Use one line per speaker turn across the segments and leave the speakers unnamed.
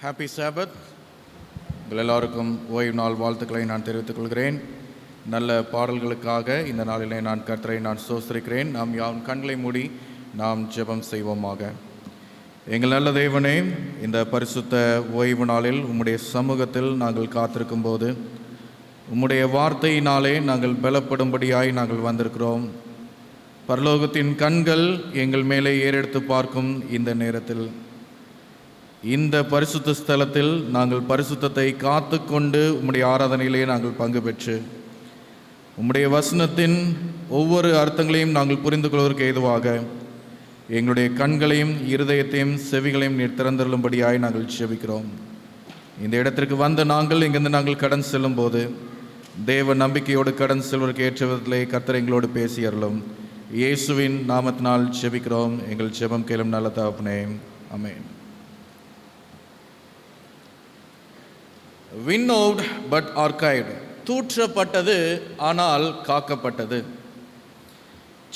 Happy சாபத். உங்கள் எல்லோருக்கும் ஓய்வு நாள் வாழ்த்துக்களை நான் தெரிவித்துக் கொள்கிறேன். நல்ல பாடல்களுக்காக இந்த நாளிலே நான் கர்த்தரை ஸ்தோத்திரிக்கிறேன். நாம் யாவும் கண்களை மூடி நாம் ஜெபம் செய்வோமாக. எங்கள் நல்ல தேவனே, இந்த பரிசுத்த ஓய்வு நாளில் உம்முடைய சமூகத்தில் நாங்கள் காத்திருக்கும் போது உம்முடைய வார்த்தையினாலே நாங்கள் பலப்படும்படியாய் நாங்கள் வந்திருக்கிறோம். பரலோகத்தின் கண்கள் எங்கள் மேலே ஏறெடுத்து பார்க்கும் இந்த நேரத்தில் இந்த பரிசுத்த ஸ்தலத்தில் நாங்கள் பரிசுத்தத்தை காத்து கொண்டு உம்முடைய ஆராதனையிலே நாங்கள் பங்கு பெற்று உம்முடைய வசனத்தின் ஒவ்வொரு அர்த்தங்களையும் நாங்கள் புரிந்து கொள்வதற்கு ஏதுவாக எங்களுடைய கண்களையும் இருதயத்தையும் செவிகளையும் நீர் திறந்தருளும்படியாய் நாங்கள் ஜெபிக்கிறோம். இந்த இடத்திற்கு வந்த இங்கிருந்து நாங்கள் கடன் செல்லும் போது தேவ நம்பிக்கையோடு கடன் செல்வதற்கு ஏற்ற விதத்திலே கர்த்தர் எங்களோடு பேசியருளும். இயேசுவின் நாமத்தினால் ஜெபிக்கிறோம். எங்கள் ஜெபம் கேளும் நல்ல தகப்பனே, ஆமென். விண்ணோவ்ட் பட் ஆர்கைவ்ட், தூற்றப்பட்டது ஆனால் காக்கப்பட்டது.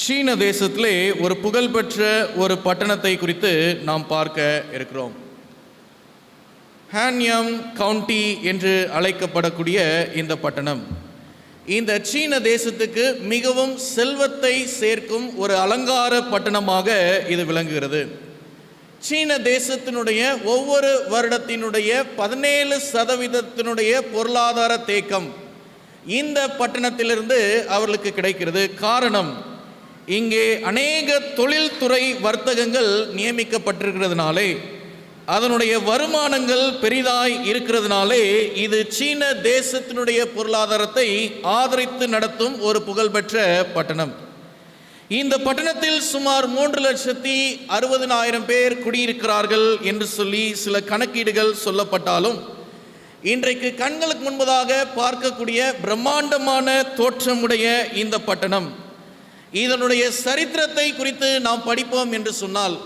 சீன தேசத்திலே ஒரு புகழ்பெற்ற ஒரு பட்டணத்தை குறித்து நாம் பார்க்க இருக்கிறோம். ஹான்யாங் கவுண்டி என்று அழைக்கப்படக்கூடிய இந்த பட்டணம் இந்த சீன தேசத்துக்கு மிகவும் செல்வத்தை சேர்க்கும் ஒரு அலங்கார பட்டணமாக இது விளங்குகிறது. சீன தேசத்தினுடைய ஒவ்வொரு வருடத்தினுடைய 17% பொருளாதார தேக்கம் இந்த பட்டணத்திலிருந்து அவர்களுக்கு கிடைக்கிறது. காரணம், இங்கே அநேக தொழில்துறை வர்த்தகங்கள் நியமிக்கப்பட்டிருக்கிறதுனாலே, அதனுடைய வருமானங்கள் பெரிதாய் இருக்கிறதுனாலே இது சீன தேசத்தினுடைய பொருளாதாரத்தை ஆதரித்து நடத்தும் ஒரு புகழ்பெற்ற பட்டணம். இந்த பட்டணத்தில் சுமார் 3,60,000 பேர் குடியிருக்கிறார்கள் என்று சொல்லி சில கணக்கீடுகள் சொல்லப்பட்டாலும், இன்றைக்கு கண்களுக்கு முன்பதாக பார்க்கக்கூடிய பிரம்மாண்டமான தோற்றமுடைய இந்த பட்டணம், இதனுடைய சரித்திரத்தை குறித்து நாம் படிப்போம் என்று சொன்னால்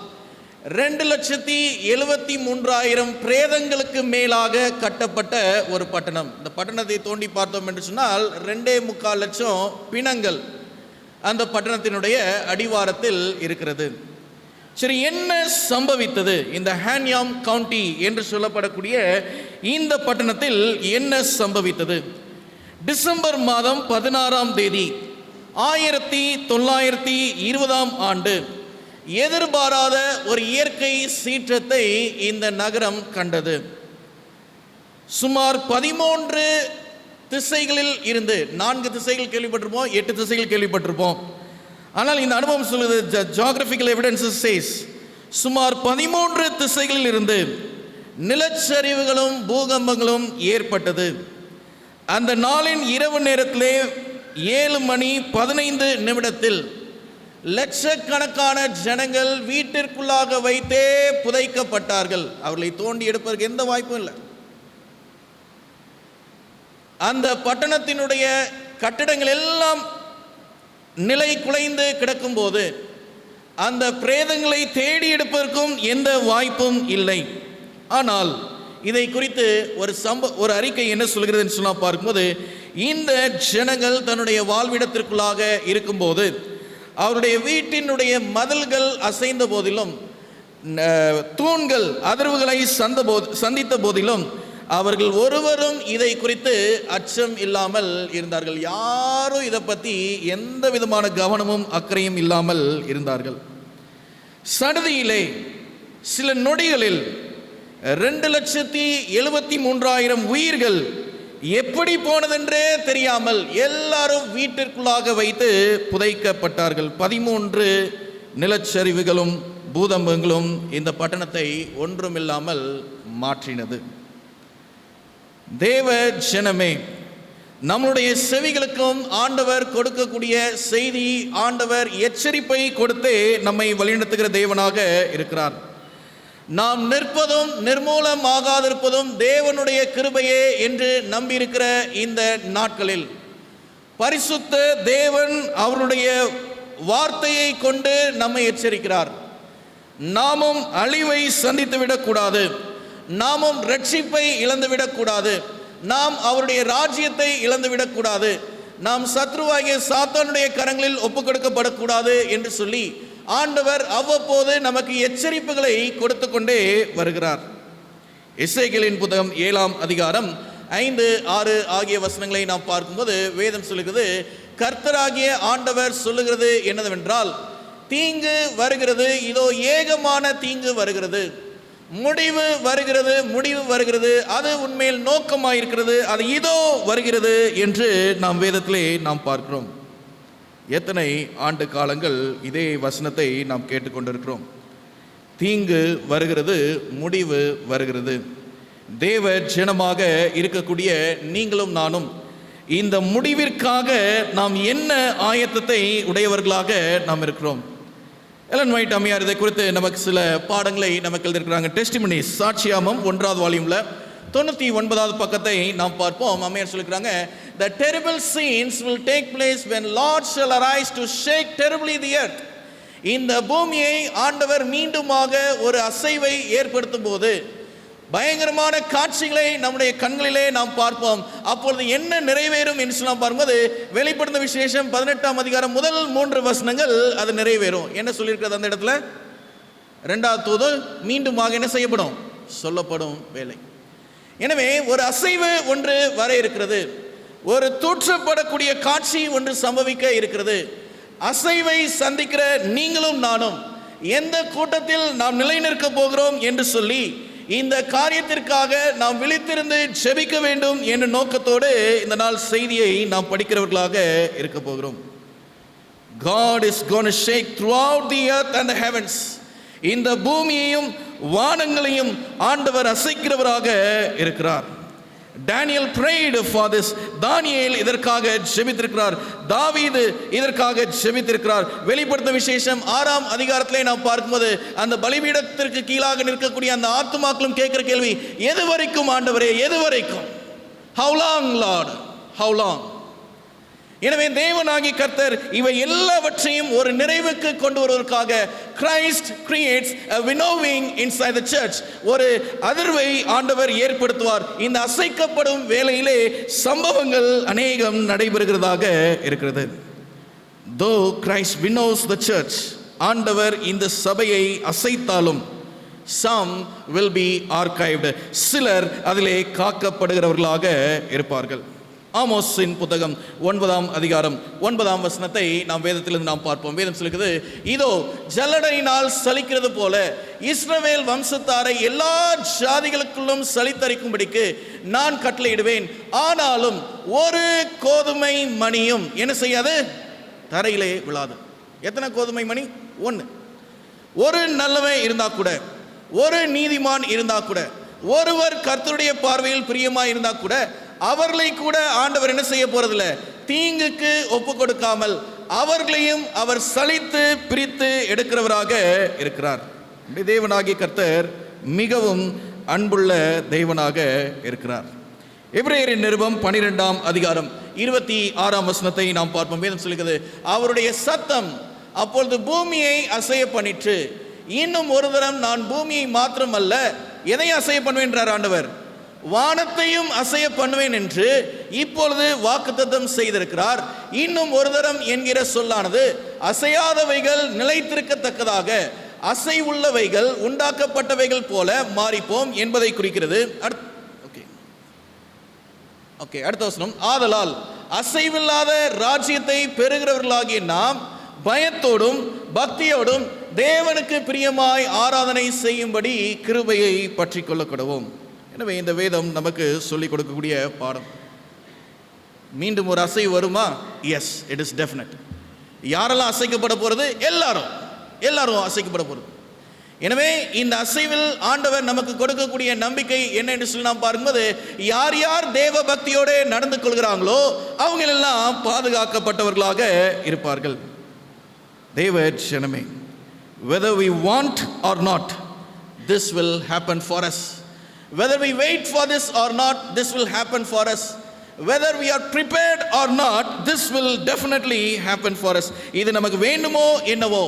2,73,000 பிரேதங்களுக்கு மேலாக கட்டப்பட்ட ஒரு பட்டணம். இந்த பட்டணத்தை தோண்டி பார்த்தோம் என்று சொன்னால் 2.25 லட்சம் பிணங்கள் அந்த பட்டணத்தினுடைய அடிவாரத்தில் இருக்கிறது. சரி, என்ன சம்பவித்தது? இந்த ஹான்யாங் கவுண்டி என்று சொல்லப்படக்கூடிய இந்த பட்டணத்தில் என்ன சம்பவித்தது? டிசம்பர் மாதம் 16ஆம் தேதி 1920ஆம் ஆண்டு எதிர்பாராத ஒரு இயற்கை சீற்றத்தை இந்த நகரம் கண்டது. சுமார் 13 திசைகளில் இருந்து, 4 திசைகள் கேள்விப்பட்டிருப்போம், 8 திசைகள் கேள்விப்பட்டிருப்போம். ஆனால் இந்த அனுபவம் சொல்லுது, ஜியோகிராபிக்கல் எவிடன்சஸ் சேஸ், சுமார் 13 திசைகளில் இருந்து நிலச்சரிவுகளும் பூகம்பங்களும் ஏற்பட்டது. அந்த நாளின் இரவு நேரத்திலே 7:15 லட்சக்கணக்கான ஜனங்கள் வீட்டிற்குள்ளாக வைத்தே புதைக்கப்பட்டார்கள். அவர்களை தோண்டி எடுப்பதற்கு எந்த வாய்ப்பும் இல்லை. அந்த பட்டணத்தினுடைய கட்டிடங்கள் எல்லாம் நிலை குலைந்து கிடக்கும் போது அந்த பிரேதங்களை தேடி எடுப்பதற்கும் எந்த வாய்ப்பும் இல்லை. ஆனால் இதை குறித்து ஒரு அறிக்கை என்ன சொல்கிறதுன்னு சொன்னால் பார்க்கும்போது, இந்த ஜனங்கள் தன்னுடைய வாழ்விடத்திற்குள்ளாக இருக்கும்போது அவருடைய வீட்டினுடைய மதில்கள் அசைந்த போதிலும், தூண்கள் அதிர்வுகளை சந்தித்த போதிலும் அவர்கள் ஒருவரும் இதை குறித்து அச்சம் இல்லாமல் இருந்தார்கள். யாரும் இதை பற்றி எந்த விதமான கவனமும் அக்கறையும் இல்லாமல் இருந்தார்கள். சடுதியிலே சில நொடிகளில் 2,73,000 உயிர்கள் எப்படி போனதென்றே தெரியாமல் எல்லாரும் வீட்டிற்குள்ளாக வைத்து புதைக்கப்பட்டார்கள். 13 நிலச்சரிவுகளும் பூகம்பங்களும் இந்த பட்டணத்தை ஒன்றுமில்லாமல் மாற்றினது. தேவ ஜனமே, நம்முடைய செவிகளுக்கும் ஆண்டவர் கொடுக்கக்கூடிய செய்தி, ஆண்டவர் எச்சரிப்பை கொடுத்தே நம்மை வழிநடத்துகிற தேவனாக இருக்கிறார். நாம் நிற்பதும் நிர்மூலமாகாதிருப்பதும் தேவனுடைய கிருபையே என்று நம்பியிருக்கிற இந்த நாட்களில் பரிசுத்த தேவன் அவருடைய வார்த்தையை கொண்டு நம்மை எச்சரிக்கிறார். நாமும் அழிவை சந்தித்து விடக்கூடாது, நாமும் ரட்சிப்பை இழந்துவிடக்கூடாது, நாம் அவருடைய ராஜ்யத்தை இழந்துவிடக்கூடாது, நாம் சத்ருவாகிய சாத்தானுடைய கரங்களில் ஒப்புக் கொடுக்கப்படக்கூடாது என்று சொல்லி ஆண்டவர் அவ்வப்போது நமக்கு எச்சரிப்புகளை கொடுத்து கொண்டே வருகிறார். எசேக்கியேலின் புத்தகம் 7ஆம் அதிகாரம் 5, 6 ஆகிய வசனங்களை நாம் பார்க்கும்போது வேதம் சொல்லுகிறது, கர்த்தராகிய ஆண்டவர் சொல்லுகிறது என்னவென்றால், தீங்கு வருகிறது, இதோ ஏகமான தீங்கு வருகிறது, முடிவு வருகிறது, முடிவு வருகிறது, அது உண்மையில் நோக்கமாயிருக்கிறது, அது இதோ வருகிறது என்று நாம் வேதத்திலே நாம் பார்க்கிறோம். எத்தனை ஆண்டு காலங்கள் இதே வசனத்தை நாம் கேட்டுக்கொண்டிருக்கிறோம். தீங்கு வருகிறது, முடிவு வருகிறது. தேவ ஜனமாக இருக்கக்கூடிய நீங்களும் நானும் இந்த முடிவிற்காக நாம் என்ன ஆயத்தத்தை உடையவர்களாக நாம் இருக்கிறோம்? எலன் ஒயிட் அம்மையார் இதை குறித்து நமக்கு சில பாடங்களை நமக்கு எழுதியிருக்கிறாங்க. டெஸ்டிமனிஸ், சாட்சியாமம் 1ஆவது வால்யூமில் 99வது பக்கத்தை நாம் பார்ப்போம். அம்மையார் சொல்லிக்கிறாங்க, the terrible scenes will take place when Lord shall arise to shake terribly the earth. இந்த பூமியை ஆண்டவர் மீண்டுமாக ஒரு அசைவை ஏற்படுத்தும் போது பயங்கரமான காட்சிகளை நம்முடைய கண்களிலே நாம் பார்ப்போம். அப்பொழுது என்ன நிறைவேறும் என்று சொல்லலாம் பார்க்கும்போது, வெளிப்படுத்தின விசேஷம் 18ஆம் அதிகாரம் முதல் 3 வசனங்கள் அது நிறைவேறும். என்ன சொல்லியிருக்கிறது அந்த இடத்துல? 2வது தூது மீண்டுமாக என்ன செய்யப்படும்? சொல்லப்படும் வேலை. எனவே ஒரு அசைவு ஒன்று வர இருக்கிறது, ஒரு தூற்றப்படக்கூடிய காட்சி ஒன்று சம்பவிக்க இருக்கிறது. அசைவை சந்திக்கிற நீங்களும் நானும் எந்த கூட்டத்தில் நாம் நிலை நிற்க போகிறோம் என்று சொல்லி இந்த காரியத்திற்காக நாம் விழித்திருந்து ஜெபிக்க வேண்டும் என்ற நோக்கத்தோடு இந்த நாள் செய்தியை நாம் படிக்கிறவர்களாக இருக்க போகிறோம். God is going to shake throughout the earth and the heavens. இந்த பூமியையும் வானங்களையும் ஆண்டவர் அசைக்கிறவராக இருக்கிறார். Daniel prayed for this. தானியேல் இதற்காக ஜெபித்திருக்கிறார். தாவீது இதற்காக ஜெபித்திருக்கிறார். வெளிப்படுத்தின விசேஷம் 6ஆம் அதிகாரத்திலே நாம் பார்க்கும்போது அந்த பலிபீடத்திற்கு கீழாக நிற்கக்கூடிய அந்த ஆத்துமாக்களும் கேட்கிற கேள்வி, எது வரைக்கும் ஆண்டவரே, எது வரைக்கும்? How long Lord? How long? எனவே தேவனாகி கர்த்தர் இவை எல்லாவற்றையும் ஒரு நிறைவுக்கு கொண்டு வருவதற்காக Christ creates a winnowing inside the church. ஒரு அதிர்வை ஆண்டவர் ஏற்படுத்துவார். இந்த அசைக்கப்படும் வேளையிலே சம்பவங்கள் அநேகம் நடைபெறுகிறதாக இருக்கிறது. Though Christ winnows the church, ஆண்டவர் இந்த சபையை அசைத்தாலும் some will be archived. சிலர் அதிலே காக்கப்படுகிறவர்களாக இருப்பார்கள். ஆமோஸின் புத்தகம் 9ஆம் அதிகாரம் 9ஆம் வசனத்தை நாம் வேதத்திலிருந்து நாம் பார்ப்போம். வேதம் சொல்லுகிறது, இதோ ஜல்லடையினால் சலிக்கிறது போல இஸ்ரவேல் வம்சத்தாரை எல்லா ஜாதிகளுக்குள்ளும் சலித்தரிக்கும்படிக்கு நான் கட்டளையிடுவேன். ஆனாலும் ஒரு கோதுமை மணியும் என்ன செய்யாது? தரையிலே விழாது. எத்தனை கோதுமை மணி? 1. ஒரு நல்லவன் இருந்தா கூட, ஒரு நீதிமான் இருந்தா கூட, ஒருவர் கர்த்தருடைய பார்வையில் பிரியமாய் இருந்தா கூட, அவர்களை கூட ஆண்டவர் என்ன செய்ய போறதில்லை? தீங்குக்கு ஒப்பு கொடுக்காமல் அவர்களையும் அவர் சலித்து பிரித்து எடுக்கிறவராக இருக்கிறார். தேவனாகிய கர்த்தர் மிகவும் அன்புள்ள தேவனாக இருக்கிறார். எபிரேயரின் நிருபம் 12ஆம் அதிகாரம் 26ஆம் வசனத்தை நாம் பார்ப்போம். வேதம் சொல்லுகிறது, அவருடைய சத்தம் அப்பொழுது பூமியை அசைய பண்ணிற்று. இன்னும் ஒரு தரம் நான் பூமியை மாத்திரமல்ல, எதை அசைய பண்ணுவேன்றார் ஆண்டவர்? வானத்தையும் அசைய பண்ணுவேன் என்று இப்பொழுது வாக்குத்தத்தம் செய்திருக்கிறார். இன்னும் ஒரு தரம் என்கிற சொல்லானது அசையாதவைகள் நிலைத்திருக்கத்தக்கதாக அசைவுள்ளவைகள் உண்டாக்கப்பட்டவைகள் போல மாறிப்போம் என்பதை குறிக்கிறது. அடுத்த வசனம், ஆதலால் அசைவில்லாத ராஜ்யத்தை பெறுகிறவர்களாகிய நாம் பயத்தோடும் பக்தியோடும் தேவனுக்கு பிரியமாய் ஆராதனை செய்யும்படி கிருபையை பற்றி கொள்ளக்கூடவும். எனவே இந்த வேதம் நமக்கு சொல்லிக் கொடுக்கக்கூடிய பாடம். மீண்டும் ஒரு அசைவு வருமா? Yes, it is definite. யாரெல்லாம் அசைக்கப்பட போகிறது? எல்லாரும் அசைக்கப்பட போகிறது. எனவே இந்த அசைவில் ஆண்டவர் நமக்கு கொடுக்கக்கூடிய நம்பிக்கை என்ன என்று சொல்லி நாம் பார்க்கும்போது, யார் யார் தேவ பக்தியோடு நடந்து கொள்கிறாங்களோ அவங்க எல்லாம் பாதுகாக்கப்பட்டவர்களாக இருப்பார்கள். தேவ ஜனமே, whether we want or not, this will happen for us. Whether we wait for this or not, this will happen for us. Whether we are prepared or not, this will definitely happen for us. இது நமக்கு வேண்டுமோ என்னவோ,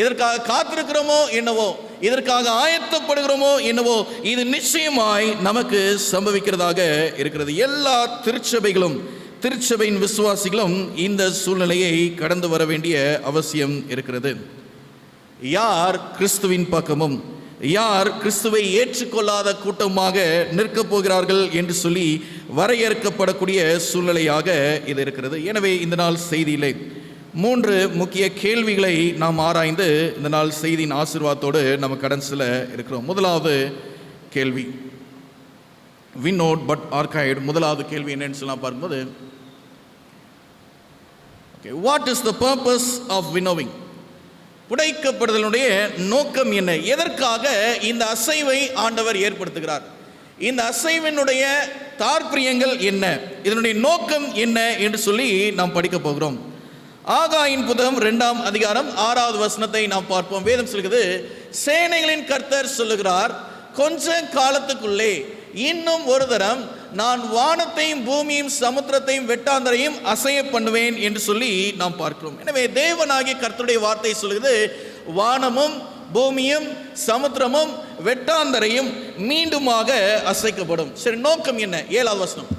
இதற்காக காத்திருக்கிறோமோ என்னவோ, இதற்காக ஆயத்தப்படுகிறோமோ என்னவோ, இது நிச்சயமாய் நமக்கு சம்பவிக்கிறதாக இருக்கிறது. எல்லா திருச்சபைகளும், திருச்சபையின் விசுவாசிகளும் இந்த சூழ்நிலையை கடந்து வர வேண்டிய அவசியம் இருக்கிறது. யார் கிறிஸ்துவின் பக்கமும் யார் கிறிஸ்துவை ஏற்றுக்கொள்ளாத கூட்டமாக நிற்கப் போகிறார்கள் என்று சொல்லி வரையறுக்கப்படக்கூடிய சூழ்நிலையாக இது இருக்கிறது. எனவே இந்த நாள் செய்தியிலே 3 முக்கிய கேள்விகளை நாம் ஆராய்ந்து இந்த நாள் செய்தியின் ஆசீர்வாதத்தோடு நம்ம கடன் செல்ல இருக்கிறோம். முதலாவது கேள்வி, வினோட் பட் ஆர்கைடு. முதலாவது கேள்வி என்னன்னு சொல்லலாம் பார்க்கும்போது, what is the purpose of winnowing? புடைக்கப்படுதலுடைய நோக்கம் என்ன? எதற்காக இந்த அசைவை ஆண்டவர் ஏற்படுத்துகிறார்? இந்த அசைவினுடைய தாற்பயங்கள் என்ன? இதனுடைய நோக்கம் என்ன என்று சொல்லி நாம் படிக்க போகிறோம். ஆகாயின் புத்தகம் 2ஆம் அதிகாரம் 6வது வசனத்தை நாம் பார்ப்போம். வேதம் சொல்கிறது, சேனைகளின் கர்த்தர் சொல்லுகிறார், கொஞ்ச காலத்துக்குள்ளே இன்னும் ஒரு தரம் நான் வானத்தையும் பூமியும் சமுத்திரத்தையும் வெட்டாந்தரையும் அசைய பண்ணுவேன் என்று சொல்லி நாம் பார்க்கிறோம். எனவே தேவனாகிய கர்த்தருடைய வார்த்தை சொல்லுகிறது, வானமும் பூமியும் சமுத்திரமும் வெட்டாந்தரையும் மீண்டுமாக அசைக்கப்படும். சரி, நோக்கம் என்ன? 7வது வசனம்,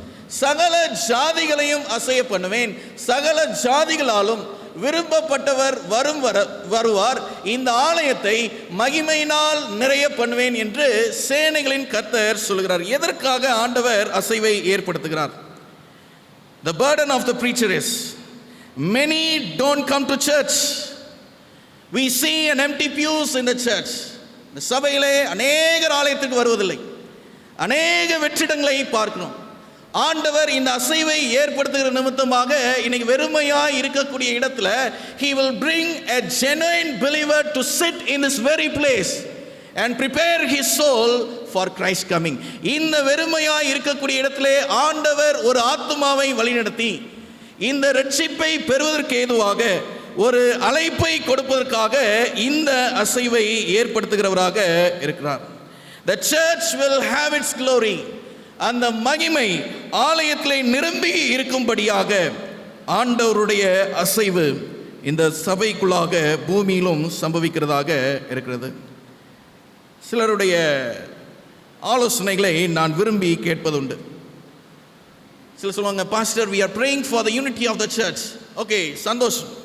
சகல ஜாதிகளையும் அசைய பண்ணுவேன், சகல ஜாதிகளாலும் விரும்பப்பட்டவர் வருவார், இந்த ஆலயத்தை மகிமையினால் நிறைய பண்ணுவேன் என்று சேனைகளின் கர்த்தர் சொல்கிறார். எதற்காக ஆண்டவர் அசைவை ஏற்படுத்துகிறார்? The burden of the preacher is many don't come to church. We see an empty pews in the church. இந்த சபையிலே அநேகர் ஆலயத்துக்கு வருவதில்லை, அநேக வெற்றிடங்களை பார்க்கிறோம். ஆண்டவர் இந்த அசைவை ஏற்படுத்துகிற நிமித்தமாக இன்னைக்கு வெறுமையாய் இருக்கக்கூடிய இடத்துல he will bring a genuine believer to sit in this very place and prepare his soul for Christ coming. இந்த வெறுமையாய் இருக்கக்கூடிய இடத்திலே ஆண்டவர் ஒரு ஆத்துமாவை வழிநடத்தி இந்த ரட்சிப்பை பெறுவதற்கு ஏதுவாக ஒரு அழைப்பை கொடுப்பதற்காக இந்த அசைவை ஏற்படுத்துகிறவராக இருக்கிறார். The church will have its glory. அந்த மகிமை ஆலயத்திலே நிரம்பி இருக்கும்படியாக ஆண்டவருடைய அசைவு இந்த சபைக்குள்ளாக பூமியிலும் சம்பவிக்கிறதாக இருக்கிறது. சிலருடைய ஆலோசனைகளை நான் விரும்பி கேட்பதுண்டு. சிலர் சொல்லுவாங்க, pastor, we are praying for the unity of the church. Okay, சந்தோஷம்.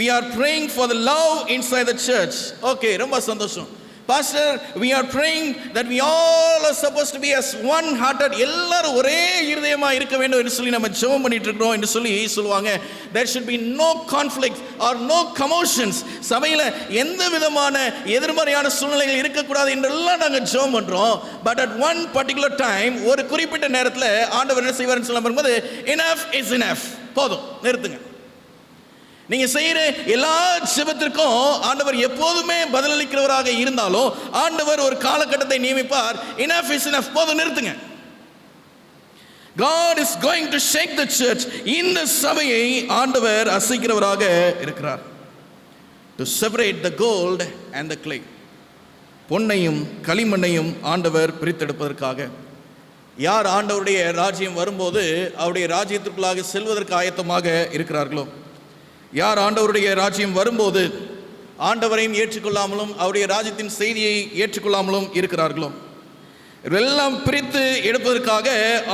We are praying for the love inside the church. Okay, ரொம்ப சந்தோஷம். Pastor, we are praying that we all are supposed to be as one hearted. எல்லாரும் ஒரே இருதயமா இருக்க வேண்டும் என்று சொல்லி நம்ம ஜெபம் பண்ணிட்டு இருக்கோம் என்று சொல்லி சொல்லுவாங்க. There should be no conflict or no commotions. சபையில எந்த விதமான எதிர்மறையான சூழ்நிலைகள் இருக்கக்கூடாது என்றெல்லாம் நாங்கள் ஜெபம் பண்றோம். But at one particular time, ஒரு குறிப்பிட்ட நேரத்தில் ஆண்டவர் என்ன செய்வார்னு சொல்ல வரும்போது, enough is enough. போதும், நிறுத்துங்க. நீங்க செய்யற எல்லா ஜெபத்திற்கும் ஆண்டவர் எப்போதுமே பதிலளிக்கிறவராக இருந்தாலும் ஆண்டவர் ஒரு காலகட்டத்தை நியமிப்பார். enough is enough, போதும், நிறுத்துங்க. God is going to shake the church. இந்த சபையை ஆண்டவர் அசைக்கிறவராக இருக்கிறார். To separate the gold and the clay. பொன்னையும் களிமண்ணையும் ஆண்டவர் பிரித்தெடுப்பதற்காக. யார் ஆண்டவருடைய ராஜ்யம் வரும்போது அவருடைய ராஜ்யத்திற்குள்ளாக செல்வதற்கு ஆயத்தமாக இருக்கிறார்களோ, யார் ஆண்டவருடைய ராஜ்யம் வரும்போது ஆண்டவரையும் ஏற்றுக்கொள்ளாமலும் அவருடைய ராஜ்யத்தின் செய்தியை ஏற்றுக்கொள்ளாமலும் இருக்கிறார்களோ, இவரெல்லாம் பிரித்து எடுப்பதற்காக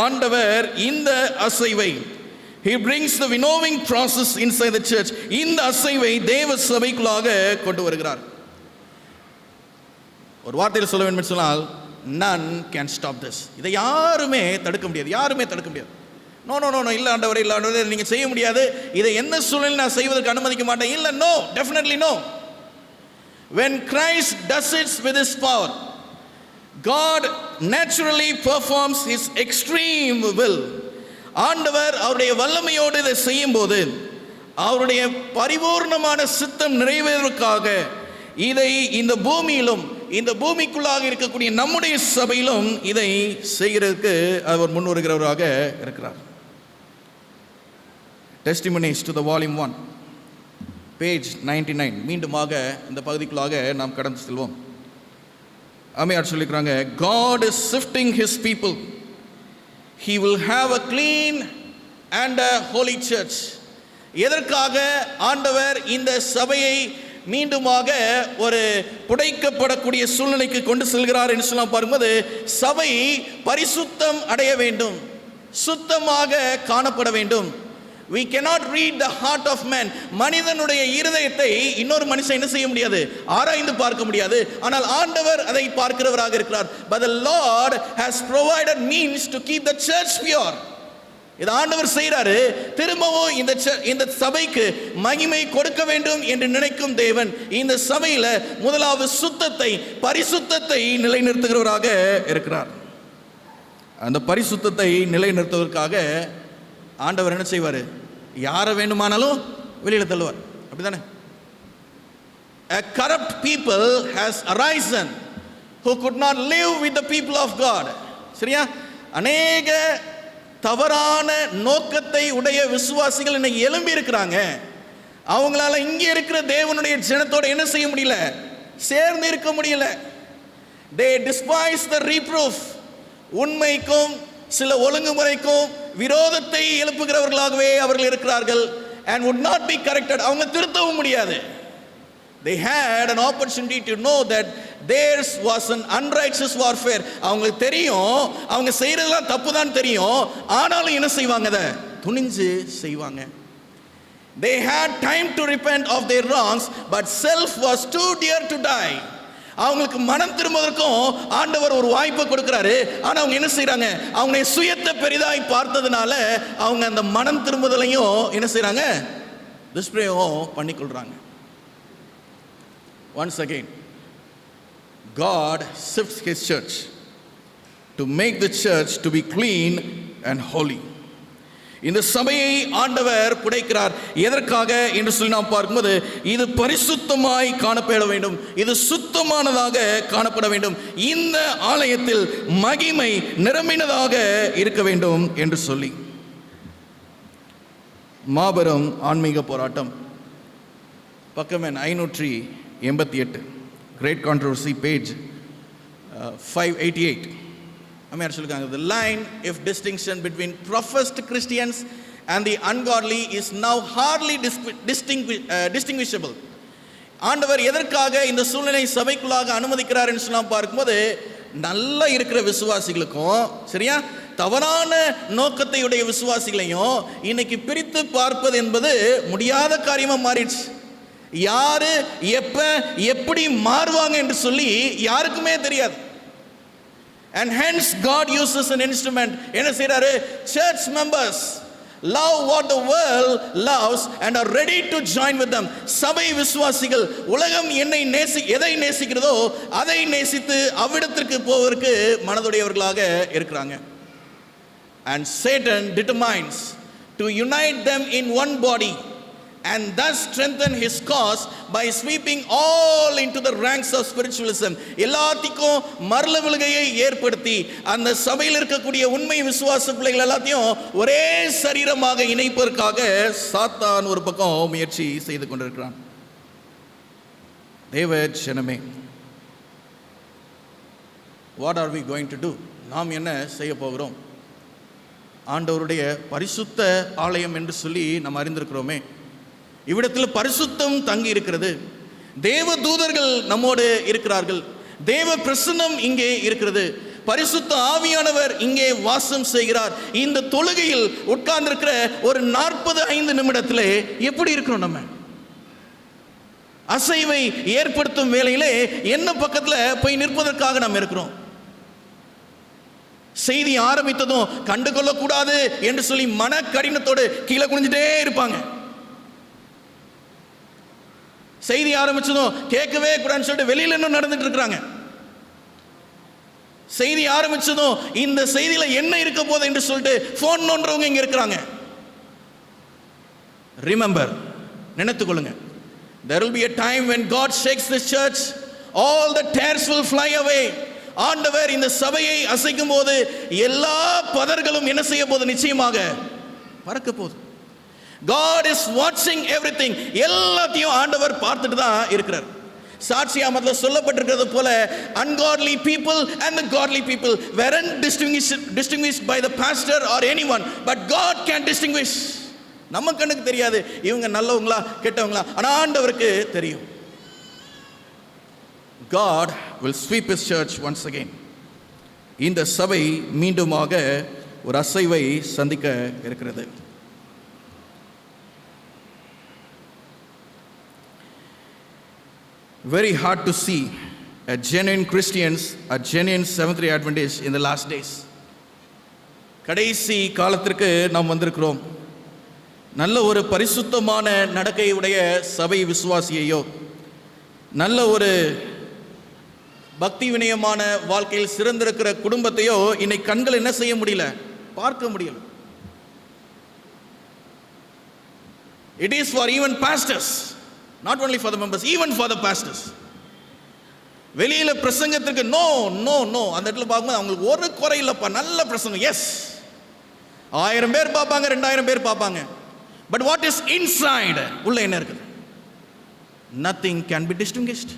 ஆண்டவர் இந்த அசைவை, he brings the winnowing process inside the church, இந்த அசைவை தேவ சபைக்குள்ளாக கொண்டு வருகிறார். ஒரு வார்த்தையில் சொல்ல வேண்டும் சொன்னால், none can stop this. இதை யாருமே தடுக்க முடியாது, யாருமே தடுக்க முடியாது. நோ நோ நோ நோ, இல்லை ஆண்டவரே, இல்லை ஆண்டவரே, நீங்கள் செய்ய முடியாது, இதை எந்த சூழ்நிலையில் நான் செய்வதற்கு அனுமதிக்க மாட்டேன். இல்லை, no, definitely no. When Christ does it with his power, God naturally performs his extreme will. ஆண்டவர் அவருடைய வல்லமையோடு இதை செய்யும் போது அவருடைய பரிபூர்ணமான சித்தம் நிறைவேறுவதற்காக இதை இந்த பூமியிலும் இந்த பூமிக்குள்ளாக இருக்கக்கூடிய நம்முடைய சபையிலும் இதை செய்கிறதுக்கு அவர் முன் வருகிறவராக இருக்கிறார். Testimonies to the volume 1, page 99. மீண்டுமாக இந்த பகுதிக்குள்ளாக நாம் கடந்து செல்வோம். அம்மையார் சொல்லிக்கிறாங்க, God is sifting his people. He will have a clean and a holy church. எதற்காக ஆண்டவர் இந்த சபையை மீண்டுமாக ஒரு புடைக்கப்படக்கூடிய சூழ்நிலைக்கு கொண்டு செல்கிறார் என்று சொல்லலாம் பார்க்கும்போது, சபை பரிசுத்தம் அடைய வேண்டும், சுத்தமாக காணப்பட வேண்டும்.
We cannot read the heart of man. மனிதனுடைய இருதயத்தை இன்னொரு மனுஷன் என்ன செய்ய முடியாது, ஆராய்ந்து பார்க்க முடியாது. ஆனால் ஆண்டவர் அதை பார்க்கிறவராக இருக்கிறார். But the Lord has provided means to keep the church pure. இது ஆண்டவர் செய்கிறாரு. திரும்பவும் இந்த சபைக்கு மகிமை கொடுக்க வேண்டும் என்று நினைக்கும் தேவன் இந்த சபையில முதலாவது சுத்தத்தை, பரிசுத்தத்தை நிலைநிறுத்துகிறவராக இருக்கிறார். அந்த பரிசுத்தத்தை நிலைநிறுத்துவதற்காக ஆண்டவர் என்ன செய்வார், யாரை வேண்டுமானாலும் வெளியில தள்ளுவார். அப்படிதானே? A corrupt people has arisen who could not live with the people of God. சரியா? அநேக தவறான நோக்கத்தை உடைய விசுவாசிகள் இன்னைக்கு எழும்பி இருக்கிறாங்க. அவங்களால இங்கே இருக்கிற தேவனுடைய ஜனத்தோட என்ன செய்ய முடியல, சேர்ந்து இருக்க முடியல. They despise the reproof. உண்மைக்கும் சில ஒழுங்குமுறைக்கும் விரோதத்தை எழுப்புகிறவர்களாகவே அவர்கள் இருக்கிறார்கள். And would not be corrected. அவங்க திருத்தவும் முடியாது. They had an opportunity to know that theirs was an unrighteous warfare. அவங்களுக்கு தெரியும் அவங்க செய்யறதெல்லாம் தப்பு தான் தெரியும், ஆனாலும் என்ன செய்வாங்க, அதை துணிஞ்சு செய்வாங்க. They had time to repent of their wrongs, but self was too dear to die. அவங்களுக்கு மனம் திரும்புவதற்கும் ஆண்டவர் ஒரு வாய்ப்பை கொடுக்கிறாரு. ஆனால் அவங்க என்ன செய்யறாங்க, அவங்க சுயத்தை பெரிதாய் பார்த்ததுனால அவங்க அந்த மனம் திரும்புதலையும் என்ன செய்யறாங்க, துஷ்பிரயோகம் பண்ணிக்கொள்றாங்க. Once again, God sifts His church to make the church to be clean and holy. இந்த சபையை ஆண்டவர் புடைக்கிறார். எதற்காக என்று சொல்லி நாம் பார்க்கும்போது, இது பரிசுத்தமாய் காணப்பட வேண்டும், இது சுத்தமானதாக காணப்பட வேண்டும், இந்த ஆலயத்தில் மகிமை நிரம்பினதாக இருக்க வேண்டும் என்று சொல்லி. மாபெரும் ஆன்மீக போராட்டம், பக்கம் 588, Great Controversy, page 588. சொல்லுங்க, the line of distinction between professed Christians and the ungodly is now hardly distinguishable. ஆண்டவர் எதற்காக இந்த சூழ்நிலை சபைக்குள்ளாக அனுமதிக்கிறார் என்று சொல்லலாம் பார்க்கும்போது, நல்லா இருக்கிற விசுவாசிகளுக்கும் சரியா தவறான நோக்கத்தை உடைய விசுவாசிகளையும் இன்னைக்கு பிரித்து பார்ப்பது என்பது முடியாத காரியமா மாறிடுச்சு. யாரு எப்ப எப்படி மாறுவாங்க என்று சொல்லி யாருக்குமே தெரியாது. And hence God uses an instrument. என்ன செய்றாரு, church members love what the world loves and are ready to join with them. சபை விசுவாசிகள் உலகம் எதை நேசிக்கிறதோ அதை நேசித்து அவ்விடத்திற்கு போவதற்கு மனதுடையவர்களாக இருக்கிறாங்க. And Satan determines to unite them in one body and thus strengthen his cause by sweeping all into the ranks of spiritualism. எல்லாத்துக்கும் மரல விழுகையை ஏற்படுத்தி அந்த சபையில் இருக்கக்கூடிய உண்மை விசுவாச பிள்ளைகள் எல்லாத்தையும் ஒரே சரீரமாக இணைப்பதற்காக சாத்தான் ஒரு பக்கம் முயற்சி செய்து கொண்டிருக்கிறான். தேவ ஜனமே, what are we going to do? நாம் என்ன செய்ய போகிறோம்? ஆண்டவருடைய பரிசுத்த ஆலயம் என்று சொல்லி நாம் அறிந்திருக்கிறோமே, இவ்விடத்தில் பரிசுத்தம் தங்கி இருக்கிறது. தேவ தூதர்கள் நம்மோடு இருக்கிறார்கள். தேவ பிரசன்னம் இங்கே இருக்கிறது. பரிசுத்த ஆவியானவர் இங்கே வாசம் செய்கிறார். இந்த தொழுகையில் உட்கார்ந்திருக்கிற ஒரு 45 நிமிடத்திலே எப்படி இருக்கிறோம்? நம்ம அசைவை ஏற்படுத்தும் வேளையிலே என்ன பக்கத்தில் போய் நிற்பதற்காக நாம் இருக்கிறோம்? செய்தி ஆரம்பித்ததும் கண்டுகொள்ளக்கூடாது என்று சொல்லி மன கடினத்தோடு கீழே குனிஞ்சிட்டே இருப்பாங்க. செய்தி ஆரம்பிச்சதும் கேட்கவே கூடாதுன்னு சொல்லிட்டு வெளியில இன்னும் நடந்துட்டு இருக்கிறாங்க. செய்தி ஆரம்பிச்சதும் இந்த செய்தியில என்ன இருக்க போகுது என்று சொல்லிட்டு போன் நோன்றவங்க இங்க இருக்கிறாங்க. ரிமெம்பர், நினைத்துக் கொள்ளுங்க, there will be a time when God shakes this church, all the tares will fly away. ஆண்டவர் இந்த சபையை அசைக்கும் போது எல்லா பதர்களும் என்ன செய்ய போது? நிச்சயமாக பறக்க போகுது. God is watching everything. எல்லாத்தையும் ஆண்டவர் பார்த்துட்டு தான் இருக்கிறார். சாட்சியாமத்துல சொல்லப்பட்டிருக்கிறது போல, ungodly people and the godly people weren't distinguished by the pastor or anyone, but God can distinguish. நம்ம கண்ணுக்கு தெரியாது இவங்க நல்லவங்களா கெட்டவங்களா, ஆனா ஆண்டவருக்கு தெரியும். God will sweep his church once again. இந்த சபை மீண்டுமாக ஒரு அசைவை சந்திக்க இருக்கிறது. very hard to see a genuine Christians, a genuine Seventh-day Adventists in the last days. கடைசி காலத்திற்கு நாம் வந்திருக்கிறோம். நல்ல ஒரு பரிசுத்தமான நடக்கையுடைய சபை விசுவாசியையோ, நல்ல ஒரு பக்தி வினயமான வாழ்க்கையில் சிறந்திருக்கிற குடும்பத்தையோ இன்னைக்கு கண்கள் என்ன செய்ய முடியல, பார்க்க முடியல. It is for even pastors, not only for the members, even for the pastors. வெளியில பிரசங்கத்திற்கு நோ நோ நோ அந்த இடத்துல பார்க்கும்போது அவங்களுக்கு ஒரு குறை இல்லப்பா, நல்ல பிரசங்கம், எஸ், 1000 பேர் பார்ப்பாங்க, 2000 பேர் பார்ப்பாங்க. பட் வாட் இஸ் இன்சைட், உள்ள என்ன இருக்குது? Nothing can be distinguished.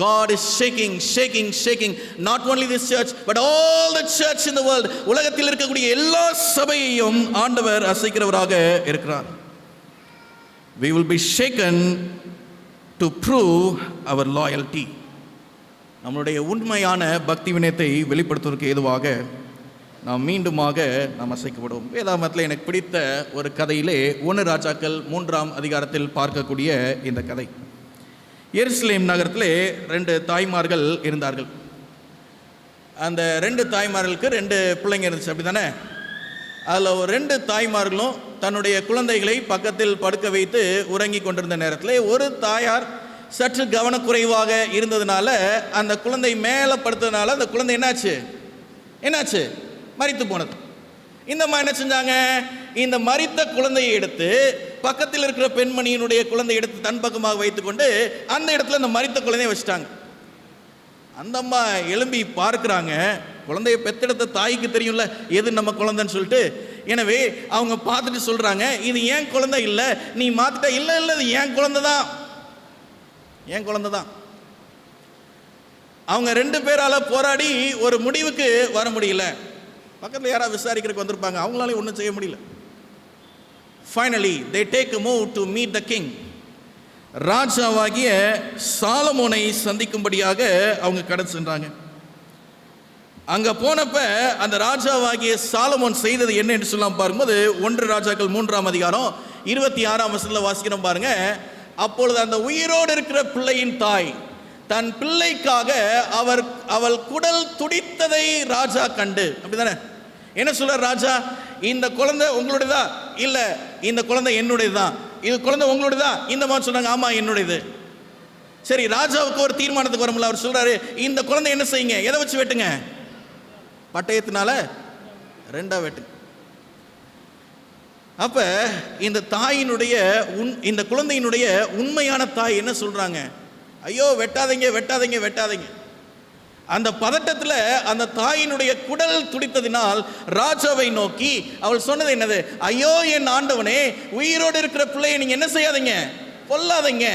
God is shaking, shaking, shaking not only this church but all the church in the world. உலகத்தில் இருக்கக்கூடிய எல்லா சபையையும் ஆண்டவர் அசைக்கிறவராக இருக்கிறார். We will be shaken to prove our loyalty. நம்மளுடைய உண்மையான பக்தி வினயத்தை வெளிப்படுத்துவதற்கு ஏதுவாக நாம் மீண்டுமாக நாம் அசைக்கப்படுவோம். வேதாகமத்தில் எனக்கு பிடித்த ஒரு கதையிலே 1 ராஜாக்கள் 3ஆம் அதிகாரத்தில் பார்க்கக்கூடிய இந்த கதை. எருசலேம் நகரத்திலே 2 தாய்மார்கள் இருந்தார்கள். அந்த 2 தாய்மார்களுக்கு 2 பிள்ளைங்க இருந்துச்சு, அப்படி தானே? அதில் ஒரு 2 தாய்மார்களும் தன்னுடைய குழந்தைகளை பக்கத்தில் படுக்க வைத்து உறங்கி கொண்டிருந்த நேரத்தில் ஒரு தாயார் சற்று கவனக்குறைவாக இருந்ததுனால அந்த குழந்தை மேலே படுத்ததுனால அந்த குழந்தை என்னாச்சு மரித்து போனது. இந்த மாதிரி என்ன செஞ்சாங்க, இந்த மரித்த குழந்தையை எடுத்து பக்கத்தில் இருக்கிற பெண்மணியினுடைய குழந்தை எடுத்து தன் பக்கமாக வைத்துக்கொண்டு அந்த இடத்துல இந்த மரித்த குழந்தையை வச்சுட்டாங்க. அந்த அம்மா எழும்பி பார்க்குறாங்க, குழந்தைய பெத்தெடுத்த தாய்க்கு தெரியும்ல எது நம்ம குழந்தைன்னு சொல்லிட்டு. எனவே அவங்க பார்த்துட்டு சொல்கிறாங்க, இது ஏன் குழந்தை இல்லை, நீ மாற்றிட்ட. இல்லை இது ஏன் குழந்தை தான். அவங்க 2 பேரால் போராடி ஒரு முடிவுக்கு வர முடியல. பக்கத்தில் யாராவது விசாரிக்கிறதுக்கு வந்திருப்பாங்க, அவங்களாலையும் ஒன்றும் செய்ய முடியல. Finally they take a move to meet the king. ராஜாவாகிய சாலமோனை சந்திக்கும்படியாக அவங்க கடந்து சென்றாங்க. அங்கே போனப்ப அந்த ராஜாவாகிய சாலமோன் செய்தது என்ன என்று சொல்லலாம் பார்க்கும்போது 1 ராஜாக்கள் 3ஆம் அதிகாரம் 26ஆம் வசனத்தில் வாசிக்கிறோம் பாருங்க. அப்பொழுது அந்த உயிரோடு இருக்கிற பிள்ளையின் தாய் தன் பிள்ளைக்காக அவள் குடல் துடித்ததை ராஜா கண்டு, அப்படிதானே? என்ன சொல்ற ராஜா, இந்த குழந்தை உங்களுடையதா? இல்ல இந்த குழந்தை என்னுடையதுதான். இது குழந்தை உங்களுடையதா? இந்த மாதிரி சொன்னாங்க, ஆமா என்னுடையது. சரி, ராஜாவுக்கு ஒரு தீர்மானத்துக்கு வரும்ல. அவர் சொல்றாரு, இந்த குழந்தை என்ன செய்யுங்க, எதை வச்சு வெட்டுங்க? பட்டயத்தினால 2 வெட்டுங்க. அப்ப இந்த தாயினுடைய இந்த குழந்தையினுடைய உண்மையான தாய் என்ன சொல்றாங்க, ஐயோ வெட்டாதீங்க. அந்த பதட்டத்தில் அந்த தாயினுடைய குடல் துடித்ததினால் ராஜாவை நோக்கி அவள் சொன்னது என்னது, ஐயோ என் ஆண்டவனே, உயிரோடு இருக்கிற பிள்ளையை நீங்க என்ன செய்யாதீங்க, கொல்லாதீங்க.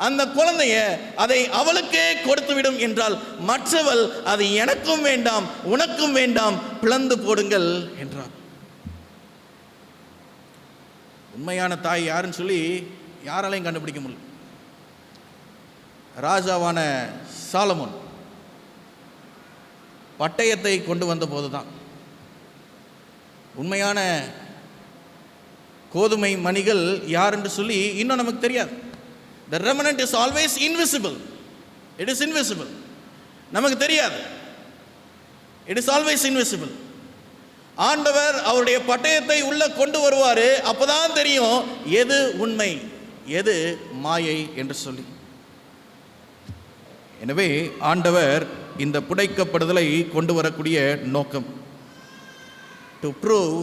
அந்த குழந்தைய அதை அவளுக்கே கொடுத்து விடும் என்றால் மற்றவள் அது எனக்கும் வேண்டாம் உனக்கும் வேண்டாம், பிளந்து போடுங்கள் என்றார். உண்மையான தாய் யாருன்னு சொல்லி யாராலையும் கண்டுபிடிக்க முடியல. ராஜாவான சாலமோன் பட்டயத்தை கொண்டு வந்த போதுதான் உண்மையான கோதுமை மணிகள் யார் என்று சொல்லி இன்னும் நமக்கு தெரியாது. The remnant is always invisible. It is invisible. நமக்கு தெரியாது. It is always invisible. ஆண்டவர் அவருடைய பட்டயத்தை உள்ள கொண்டு வருவார். அப்பதான் தெரியும் எது உண்மை எது மாயை என்று சொல்லி. எனவே ஆண்டவர் இந்த புடைக்கப்படுதலை கொண்டு வரக்கூடிய நோக்கம் டு ப்ரூவ்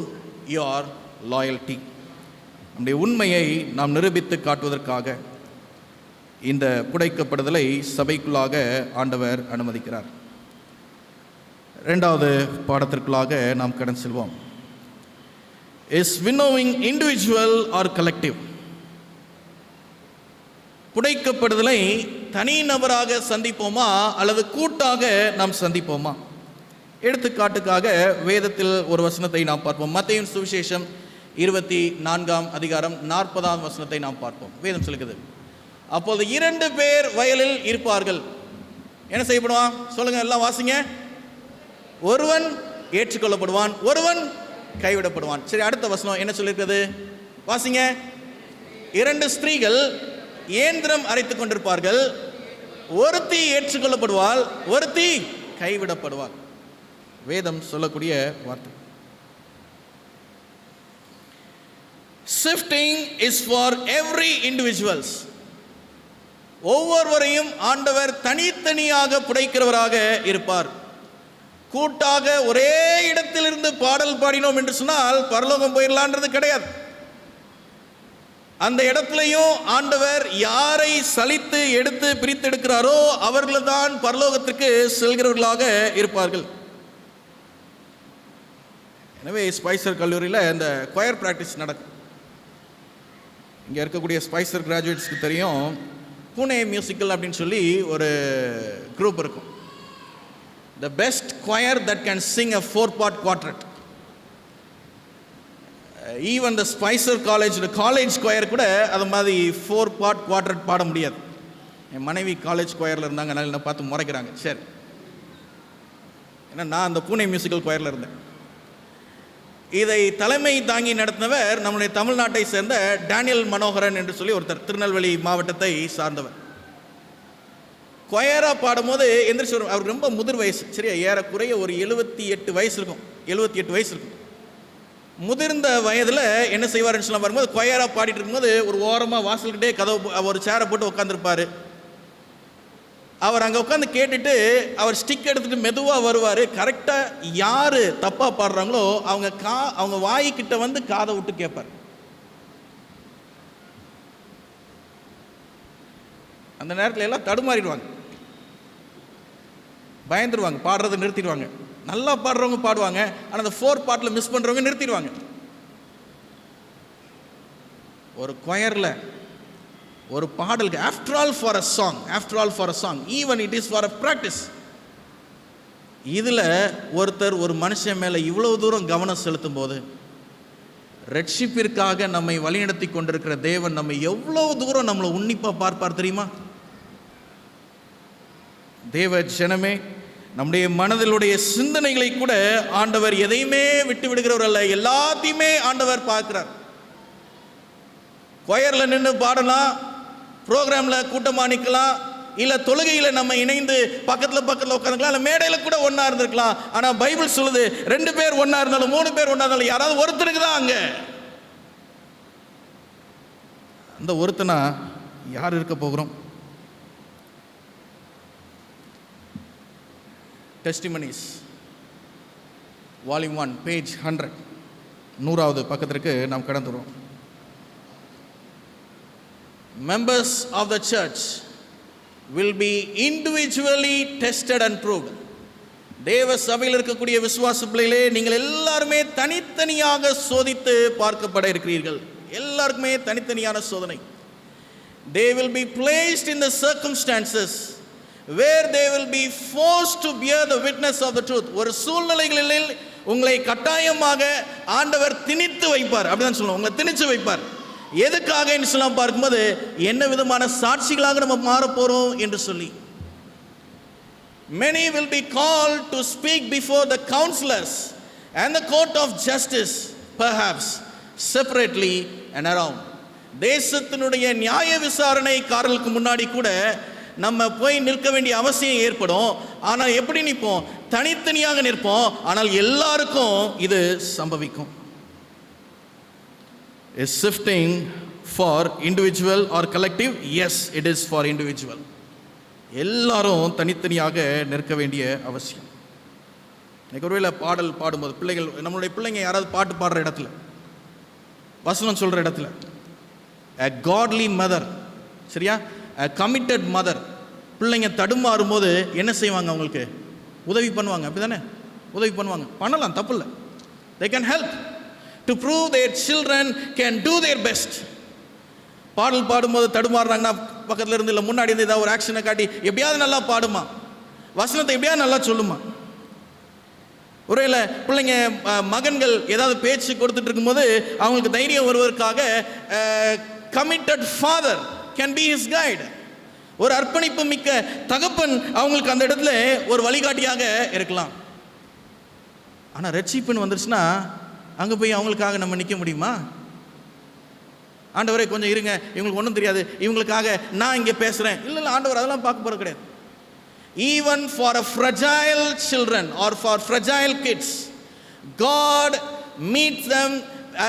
யுவர் லாயல்டி, நம்முடைய உண்மையை நாம் நிரூபித்து காட்டுவதற்காக இந்த புடைக்கப்படுதலை சபைக்குள்ளாக ஆண்டவர் அனுமதிக்கிறார். 2வது பாடத்திற்குள்ளாக நாம் கடந்து செல்வோம். Is winnowing individual or collective? புடைக்கப்படுதலை தனிநபராக சந்திப்போமா அல்லது கூட்டாக நாம் சந்திப்போமா? எடுத்துக்காட்டுக்காக வேதத்தில் ஒரு வசனத்தை நாம் பார்ப்போம். மத்தேயு சுவிசேஷம் 24ஆம் அதிகாரம் 40ஆம் வசனத்தை நாம் பார்ப்போம். வேதம் சொல்லுகிறது, அப்போது 2 பேர் வயலில் இருப்பார்கள். என்ன செய்யப்படுவான் சொல்லுங்க, எல்லாம் வாசிங்க. ஒருவன் ஏற்றுக்கொள்ளப்படுவான், ஒருவன் கைவிடப்படுவான். சரி, அடுத்த வசனம் என்ன சொல்லியிருக்கிறது வாசிங்க. 2 ஸ்திரீகள் இயந்திரம் அரைத்துக் கொண்டிருப்பார்கள். ஒருத்தி ஏற்றுக்கொள்ளப்படுவாள், ஒருத்தி கைவிடப்படுவாள். வேதம் சொல்லக்கூடிய வார்த்தை. Sifting is for every individuals. ஒவ்வொருவரையும் ஆண்டவர் தனித்தனியாக புடைக்கிறவராக இருப்பார். கூட்டாக ஒரே இடத்திலிருந்து பாடல் பாடினோம் என்று சொன்னால் பரலோகம் போயிடலான்றது கிடையாது. அந்த இடத்திலையும் ஆண்டவர் யாரை சலித்து எடுத்து பிரித்தெடுக்கிறாரோ அவர்கள்தான் பரலோகத்திற்கு செல்கிறவர்களாக இருப்பார்கள். எனவே ஸ்பைசர் கல்லூரியில் இந்த கொயர் பிராக்டிஸ் நடக்கும். இங்கே இருக்கக்கூடிய ஸ்பைசர் கிராஜுவேட்ஸ்க்கு தெரியும், புனே மியூசிக்கல் அப்படின்னு சொல்லி ஒரு குரூப் இருக்கும். The best choir that can sing a 4-part quartet. Even the Spicer college choir கூட அது மாதிரி 4-part quartet பாட முடியாது. என் மனைவி காலேஜ் கொயரில் இருந்தாங்க, அதனால் என்ன பார்த்து முறைக்கிறாங்க. சரி, ஏன்னா நான் அந்த புனே மியூசிக்கல் கொயரில் இருந்தேன். இதை தலைமை தாங்கி நடத்தினவர் நம்முடைய தமிழ்நாட்டை சேர்ந்த டேனியல் மனோகரன் என்று சொல்லி ஒருத்தர், திருநெல்வேலி மாவட்டத்தை சார்ந்தவர். கொயரா பாடும்போது எந்திரிச்சு வரும். அவருக்கு ரொம்ப முதிர் வயசு, சரியா ஏறக்குறைய ஒரு 78 வயசு இருக்கும். 78 வயசு இருக்கும். முதிர்ந்த வயதில் என்ன செய்வார்னு சொல்ல வரும்போது, கொயரா பாடிட்டு இருக்கும்போது ஒரு ஓரமாக வாசல்கிட்டே கதவு ஒரு சேரை போட்டு உட்காந்துருப்பார். அவர் அங்கே உட்காந்து கேட்டுட்டு அவர் ஸ்டிக் எடுத்துகிட்டு மெதுவாக வருவார். கரெக்டாக யார் தப்பாக பாடுறாங்களோ அவங்க வாய்க்கிட்ட வந்து காதை விட்டு கேட்பார். அந்த நேரத்தில் எல்லாம் தடுமாறிடுவாங்க, பயந்துருவாங்க, பாடுறதை நிறுத்திடுவாங்க. நல்லா பாடுறவங்க பாடுவாங்க, ஆனால் அந்த 4 பார்ட்டில் மிஸ் பண்ணுறவங்க நிறுத்திடுவாங்க. ஒரு கொயரில் ஒரு பாடலுக்கு after all for a song even it is for a practice. இதில் ஒருத்தர் ஒரு மனுஷன் மேலே இவ்வளோ தூரம் கவனம் செலுத்தும் போது, ரட்சிப்பிற்காக நம்மை வழிநடத்தி கொண்டிருக்கிற தேவன் நம்ம எவ்வளோ தூரம் நம்மளை உன்னிப்பாக பார்ப்பார் தெரியுமா? தேவ ஜனமே, நம்முடைய மனதிலுடைய சிந்தனைகளை கூட ஆண்டவர் எதையுமே விட்டு விடுகிறவர் அல்ல. எல்லாத்தையுமே ஆண்டவர் பார்க்கிறார். கொயரில் நின்று பாடலாம், ப்ரோக்ராமில் கூட்டமாக நிற்கலாம், இல்லை தொழுகையில் நம்ம இணைந்து பக்கத்தில் உட்காந்துக்கலாம், இல்லை மேடையில் கூட ஒன்றா இருந்திருக்கலாம். ஆனால் பைபிள் சொல்லுது 2 பேர் ஒன்றா இருந்தாலும் 3 பேர் ஒன்றா இருந்தாலும் யாராவது ஒருத்தருக்கு தான் அங்கே. அந்த ஒருத்தனா யார் இருக்க போகிறோம்? டெஸ்டிமனிஸ் வால்யூம் 1 பேஜ் 100, 100வது பக்கத்திற்கு நாம் கடந்துடுவோம். Members of the church will be individually tested and proved. தேவ சபையில் இருக்கக்கூடிய விசுவாச பிள்ளைகளே, நீங்கள் எல்லாருமே தனித்தனியாக சோதித்து பார்க்கப்பட இருக்கிறீர்கள். எல்லாருக்குமே தனித்தனியான சோதனை. They will be placed in the circumstances where they will be forced to bear the witness of the truth. ஒரு சூழ்நிலைகளில் உங்களை கட்டாயமாக ஆண்டவர் திணித்து வைப்பார். அப்படிதான் சொல்லுவோம், உங்களை திணிச்சு வைப்பார். எதுக்காக என்று சொல்ல பார்க்கும்போது, என்ன விதமான சாட்சிகளாக நம்ம மாற போறோம் என்று சொல்லி. Many will be called to speak before the counselors and the court of justice, perhaps separately and around. தேசத்தினுடைய நியாய விசாரணைக்காரர்களுக்கு முன்னாடி கூட நம்ம போய் நிற்க வேண்டிய அவசியம் ஏற்படும். ஆனால் எப்படி நிற்போம்? தனித்தனியாக நிற்போம். ஆனால் எல்லாருக்கும் இது சம்பவிக்கும். Is sifting for individual or collective? Yes, it is for individual. எல்லாரும் தனித்தனியாக நிற்க வேண்டிய அவசியம். இன்னைக்கு ஒருவேளை பாடல் பாடும்போது பிள்ளைகள், நம்மளுடைய பிள்ளைங்க யாராவது பாட்டு பாடுற இடத்துல, வசனம் சொல்கிற இடத்துல, a godly mother, சரியா, a committed mother, பிள்ளைங்க தடுமாறும் போது என்ன செய்வாங்க? அவங்களுக்கு உதவி பண்ணுவாங்க. அப்படி தானே? உதவி பண்ணுவாங்க, பண்ணலாம், தப்பு இல்லை. they can help to prove their children can do their best. பாடல் பாடும்போது தடுமாறுறாங்கன்னா பக்கத்தில் இருந்து இல்லை முன்னாடி இருந்து ஏதாவது ஒரு ஆக்ஷனை காட்டி எப்படியாவது நல்லா பாடுமா, வசனத்தை எப்படியாவது நல்லா சொல்லுமா. ஒருவேளை பிள்ளைங்க மகன்கள் ஏதாவது பேச்சு கொடுத்துட்டு இருக்கும்போது அவங்களுக்கு தைரியம் வருவதற்காக committed father can be his guide. ஒரு அர்ப்பணிப்பு மிக்க தகப்பன் அவங்களுக்கு அந்த இடத்துல ஒரு வழிகாட்டியாக இருக்கலாம். ஆனால் ரட்சிப்புன்னு வந்துருச்சுன்னா அங்கே போய் அவங்களுக்காக நம்ம நிற்க முடியுமா? ஆண்டவரே கொஞ்சம் இருங்க, இவங்களுக்கு ஒன்றும் தெரியாது, இவங்களுக்காக நான் இங்கே பேசுகிறேன். இல்லை இல்லை, ஆண்டவர் அதெல்லாம் பார்க்க போகிறது கிடையாது. Even for a fragile children or for fragile kids, God meets them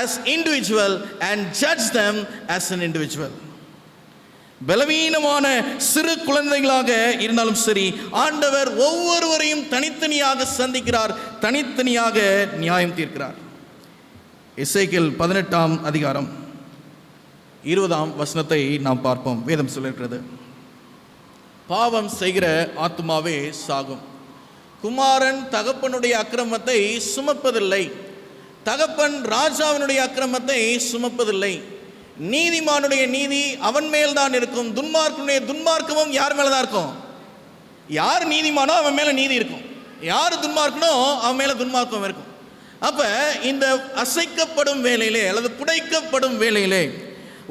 as individual and judge them as an individual. பலவீனமான சிறு குழந்தைகளாக இருந்தாலும் சரி, ஆண்டவர் ஒவ்வொருவரையும் தனித்தனியாக சந்திக்கிறார், தனித்தனியாக நியாயம் தீர்க்கிறார். எசேக்கியேல் 18ஆம் அதிகாரம் 20ஆம் வசனத்தை நாம் பார்ப்போம். வேதம் சொல்லுகிறது, பாவம் செய்கிற ஆத்துமாவே சாகும், குமாரன் தகப்பனுடைய அக்கிரமத்தை சுமப்பதில்லை, தகப்பன் ராஜாவினுடைய அக்கிரமத்தை சுமப்பதில்லை, நீதிமானுடைய நீதி அவன் மேல் தான் இருக்கும், துன்மார்க்கனுடைய துன்மார்க்கமும் யார் மேல தான் இருக்கும்? யார் நீதிமானோ அவன் மேல நீதி இருக்கும், யார் துன்மார்க்கனோ அவன் மேல துன்மார்க்கம் இருக்கும். அப்ப இந்த அசைக்கப்படும் வேளையிலே அல்லது புடைக்கப்படும் வேளையிலே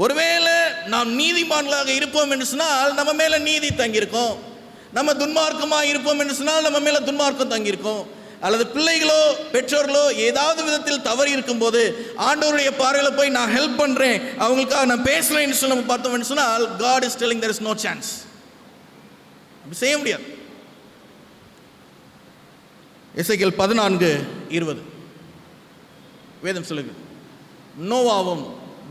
ஒருவேளை நாம் நீதிமான்களாக இருப்போம் என்று சொன்னால் நம்ம மேல நீதி தங்கியிருக்கும், நம்ம துன்மார்க்கமாக இருப்போம் என்று சொன்னால் நம்ம மேல துன்மார்க்கம் தங்கியிருக்கும். அல்லது பிள்ளைகளோ பெற்றோர்களோ ஏதாவது விதத்தில் தவறி இருக்கும்போது ஆண்டவருடைய பார்வையில் போய் நான் ஹெல்ப் பண்ணுறேன், அவங்களுக்காக நான் பேசுகிறேன்னு சொல்லி நம்ம பார்த்தோம்னு சொன்னால் God is telling there is no chance. அப்படி செய்ய முடியாது. எசேக்கியேல் 14:20 வேதம் சொல்லுது, நோவாவும்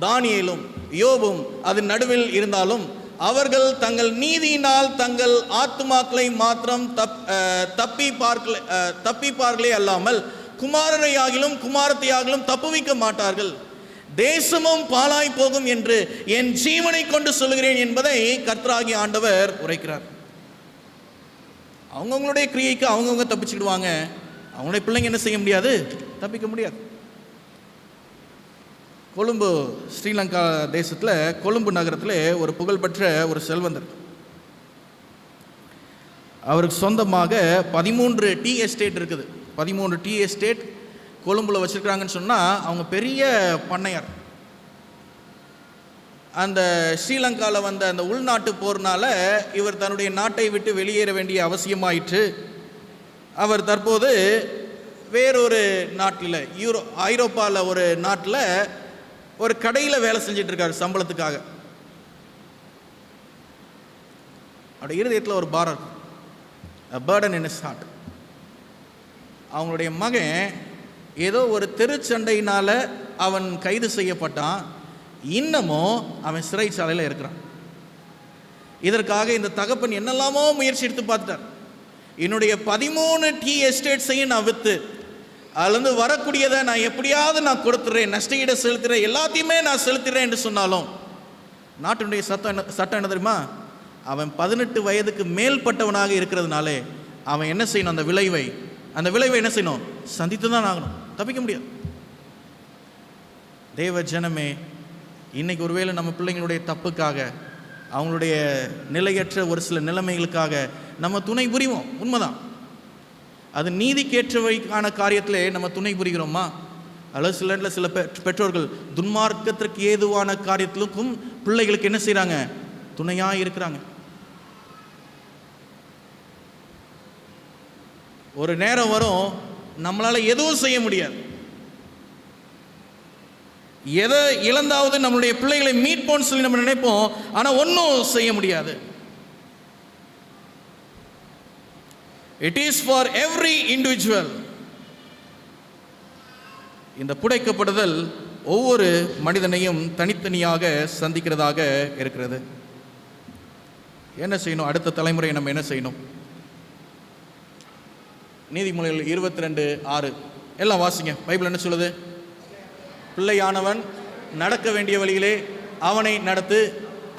தானியேலும் யோபும் அதன் நடுவில் இருந்தாலும் அவர்கள் தங்கள் நீதியினால் தங்கள் ஆத்துமாக்களை மாத்திரம் தப்பிப்பார்களே அல்லாமல் குமாரரையாகிலும் குமாரத்தையாகிலும் தப்புவிக்க மாட்டார்கள். தேசமும் பாழாய் போகும் என்று என் ஜீவனை கொண்டு சொல்லுகிறேன் என்பதை கர்த்தராகிய ஆண்டவர் உரைக்கிறார். அவங்கவுங்களுடைய கிரியைக்கு அவங்கவுங்க தப்பிச்சுக்கிடுவாங்க, அவங்களுடைய பிள்ளைங்க என்ன செய்ய முடியாது? தப்பிக்க முடியாது. கொழும்பு, ஸ்ரீலங்கா தேசத்தில் கொழும்பு நகரத்தில் ஒரு புகழ்பெற்ற ஒரு செல்வந்தர், அவருக்கு சொந்தமாக 13 டீ எஸ்டேட் இருக்குது. 13 டீ எஸ்டேட் கொழும்புல வச்சுருக்காங்கன்னு சொன்னால் அவங்க பெரிய பண்ணையார். அந்த ஸ்ரீலங்காவில் வந்த அந்த உள்நாட்டு போர்னால இவர் தன்னுடைய நாட்டை விட்டு வெளியேற வேண்டிய அவசியமாயிற்று. அவர் தற்போது வேறொரு நாட்டில், ஐரோப்பாவில் ஒரு நாட்டில் ஒரு கடையில் வேலை செஞ்சிட்டு இருக்காரு சம்பளத்துக்காக. அவருடைய இருதயத்தில் ஒரு பாரம், burden in his heart. அவங்களுடைய மகன் ஏதோ ஒரு தெருச்சண்டையினால் அவன் கைது செய்யப்பட்டான், இன்னமும் அவன் சிறைச்சாலையில் இருக்கிறான். இதற்காக இந்த தகப்பன் என்னெல்லாமோ முயற்சி எடுத்து பார்த்துட்டார். என்னுடைய 13 டீ எஸ்டேட்ஸையும் நான் விற்று அதுலேருந்து வரக்கூடியதை நான் எப்படியாவது நான் கொடுத்துட்றேன், நஷ்டஈடை செலுத்துகிறேன், எல்லாத்தையுமே நான் செலுத்துகிறேன் என்று சொன்னாலும் நாட்டினுடைய சட்டம் என்ன தெரியுமா? அவன் 18 வயதுக்கு மேல்பட்டவனாக இருக்கிறதுனாலே அவன் என்ன செய்யணும்? அந்த விளைவை என்ன செய்யணும்? சந்தித்து தான் ஆகணும், தப்பிக்க முடியாது. தேவ ஜனமே, இன்னைக்கு ஒருவேளை நம்ம பிள்ளைங்களுடைய தப்புக்காக, அவங்களுடைய நிலையற்ற ஒரு சில நிலைமைகளுக்காக நம்ம துணை புரிவோம், உண்மைதான். அது நீதிக்கேற்றவைக்கான காரியத்திலே நம்ம துணை புரிகிறோமா? அல்லது சில பெற்றோர்கள் துன்மார்க்கத்திற்கு ஏதுவான காரியத்திலுக்கும் பிள்ளைகளுக்கு என்ன செய்கிறாங்க? துணையாக இருக்கிறாங்க. ஒரு நேரம் வரும் நம்மளால் எதுவும் செய்ய முடியாது, எதை இழந்தாவது நம்மளுடைய பிள்ளைகளை மீட்போன்னு சொல்லி நம்ம நினைப்போம், ஆனால் ஒன்றும் செய்ய முடியாது. It is for every individual. இந்த புடைக்கப்படுதல் ஒவ்வொரு மனிதனையும் தனித்தனியாக சந்திக்கிறதாக இருக்கிறது. என்ன செய்யணும்? அடுத்த தலைமுறை நம்ம என்ன செய்யணும்? நீதிமொழிகள் 22:6 எல்லாம் வாசிங்க. பைபிள் என்ன சொல்லுது? பிள்ளையானவன் நடக்க வேண்டிய வழியிலே அவனை நடத்து,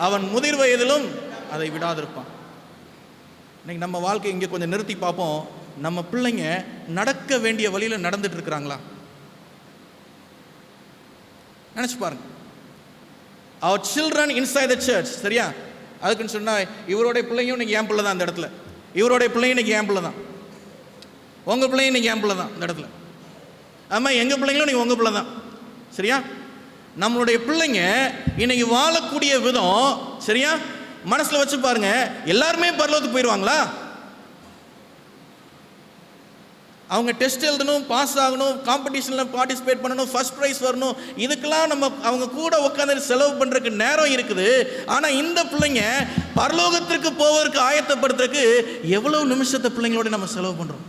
அவன் முதிர் வயதிலும் அதை விடாதிருப்பான். இன்னைக்கு நம்ம வாழ்க்கை இங்கே கொஞ்சம் நிறுத்தி பார்ப்போம். நம்ம பிள்ளைங்க நடக்க வேண்டிய வழியில் நடந்துட்டு இருக்கிறாங்களா? நினச்சி பாருங்க. அவர் சில்ட்ரன் இன்சைட் த சர்ச், சரியா? அதுக்குன்னு சொன்னால் இவருடைய பிள்ளையும் இன்னைக்கு என் பிள்ளை தான் அந்த இடத்துல, இவருடைய பிள்ளையும் இன்னைக்கு என் பிள்ளை தான், உங்கள் பிள்ளையும் இன்னைக்கு என் பிள்ளை தான் இந்த இடத்துல. ஆமாம், எங்கள் பிள்ளைங்களும் இன்னைக்கு உங்கள் பிள்ளை தான், சரியா? நம்மளுடைய பிள்ளைங்க இன்னைக்கு வாழக்கூடிய விதம், சரியா? மனசில் வச்சு பாருங்க. எல்லாருமே பரலோகத்துக்கு போயிடுவாங்களா? அவங்க டெஸ்ட் எழுதணும், பாஸ் ஆகணும், காம்படிஷனில் பார்ட்டிசிபேட் பண்ணணும், ஃபர்ஸ்ட் ப்ரைஸ் வரணும். இதுக்கெல்லாம் அவங்க கூட உட்காந்து செலவு பண்ணுறதுக்கு நேரம் இருக்குது. ஆனால் இந்த பிள்ளைங்க பரலோகத்திற்கு போவதற்கு ஆயத்தப்படுத்துறதுக்கு எவ்வளோ நிமிஷத்தை பிள்ளைங்களோட நம்ம செலவு பண்ணுறோம்?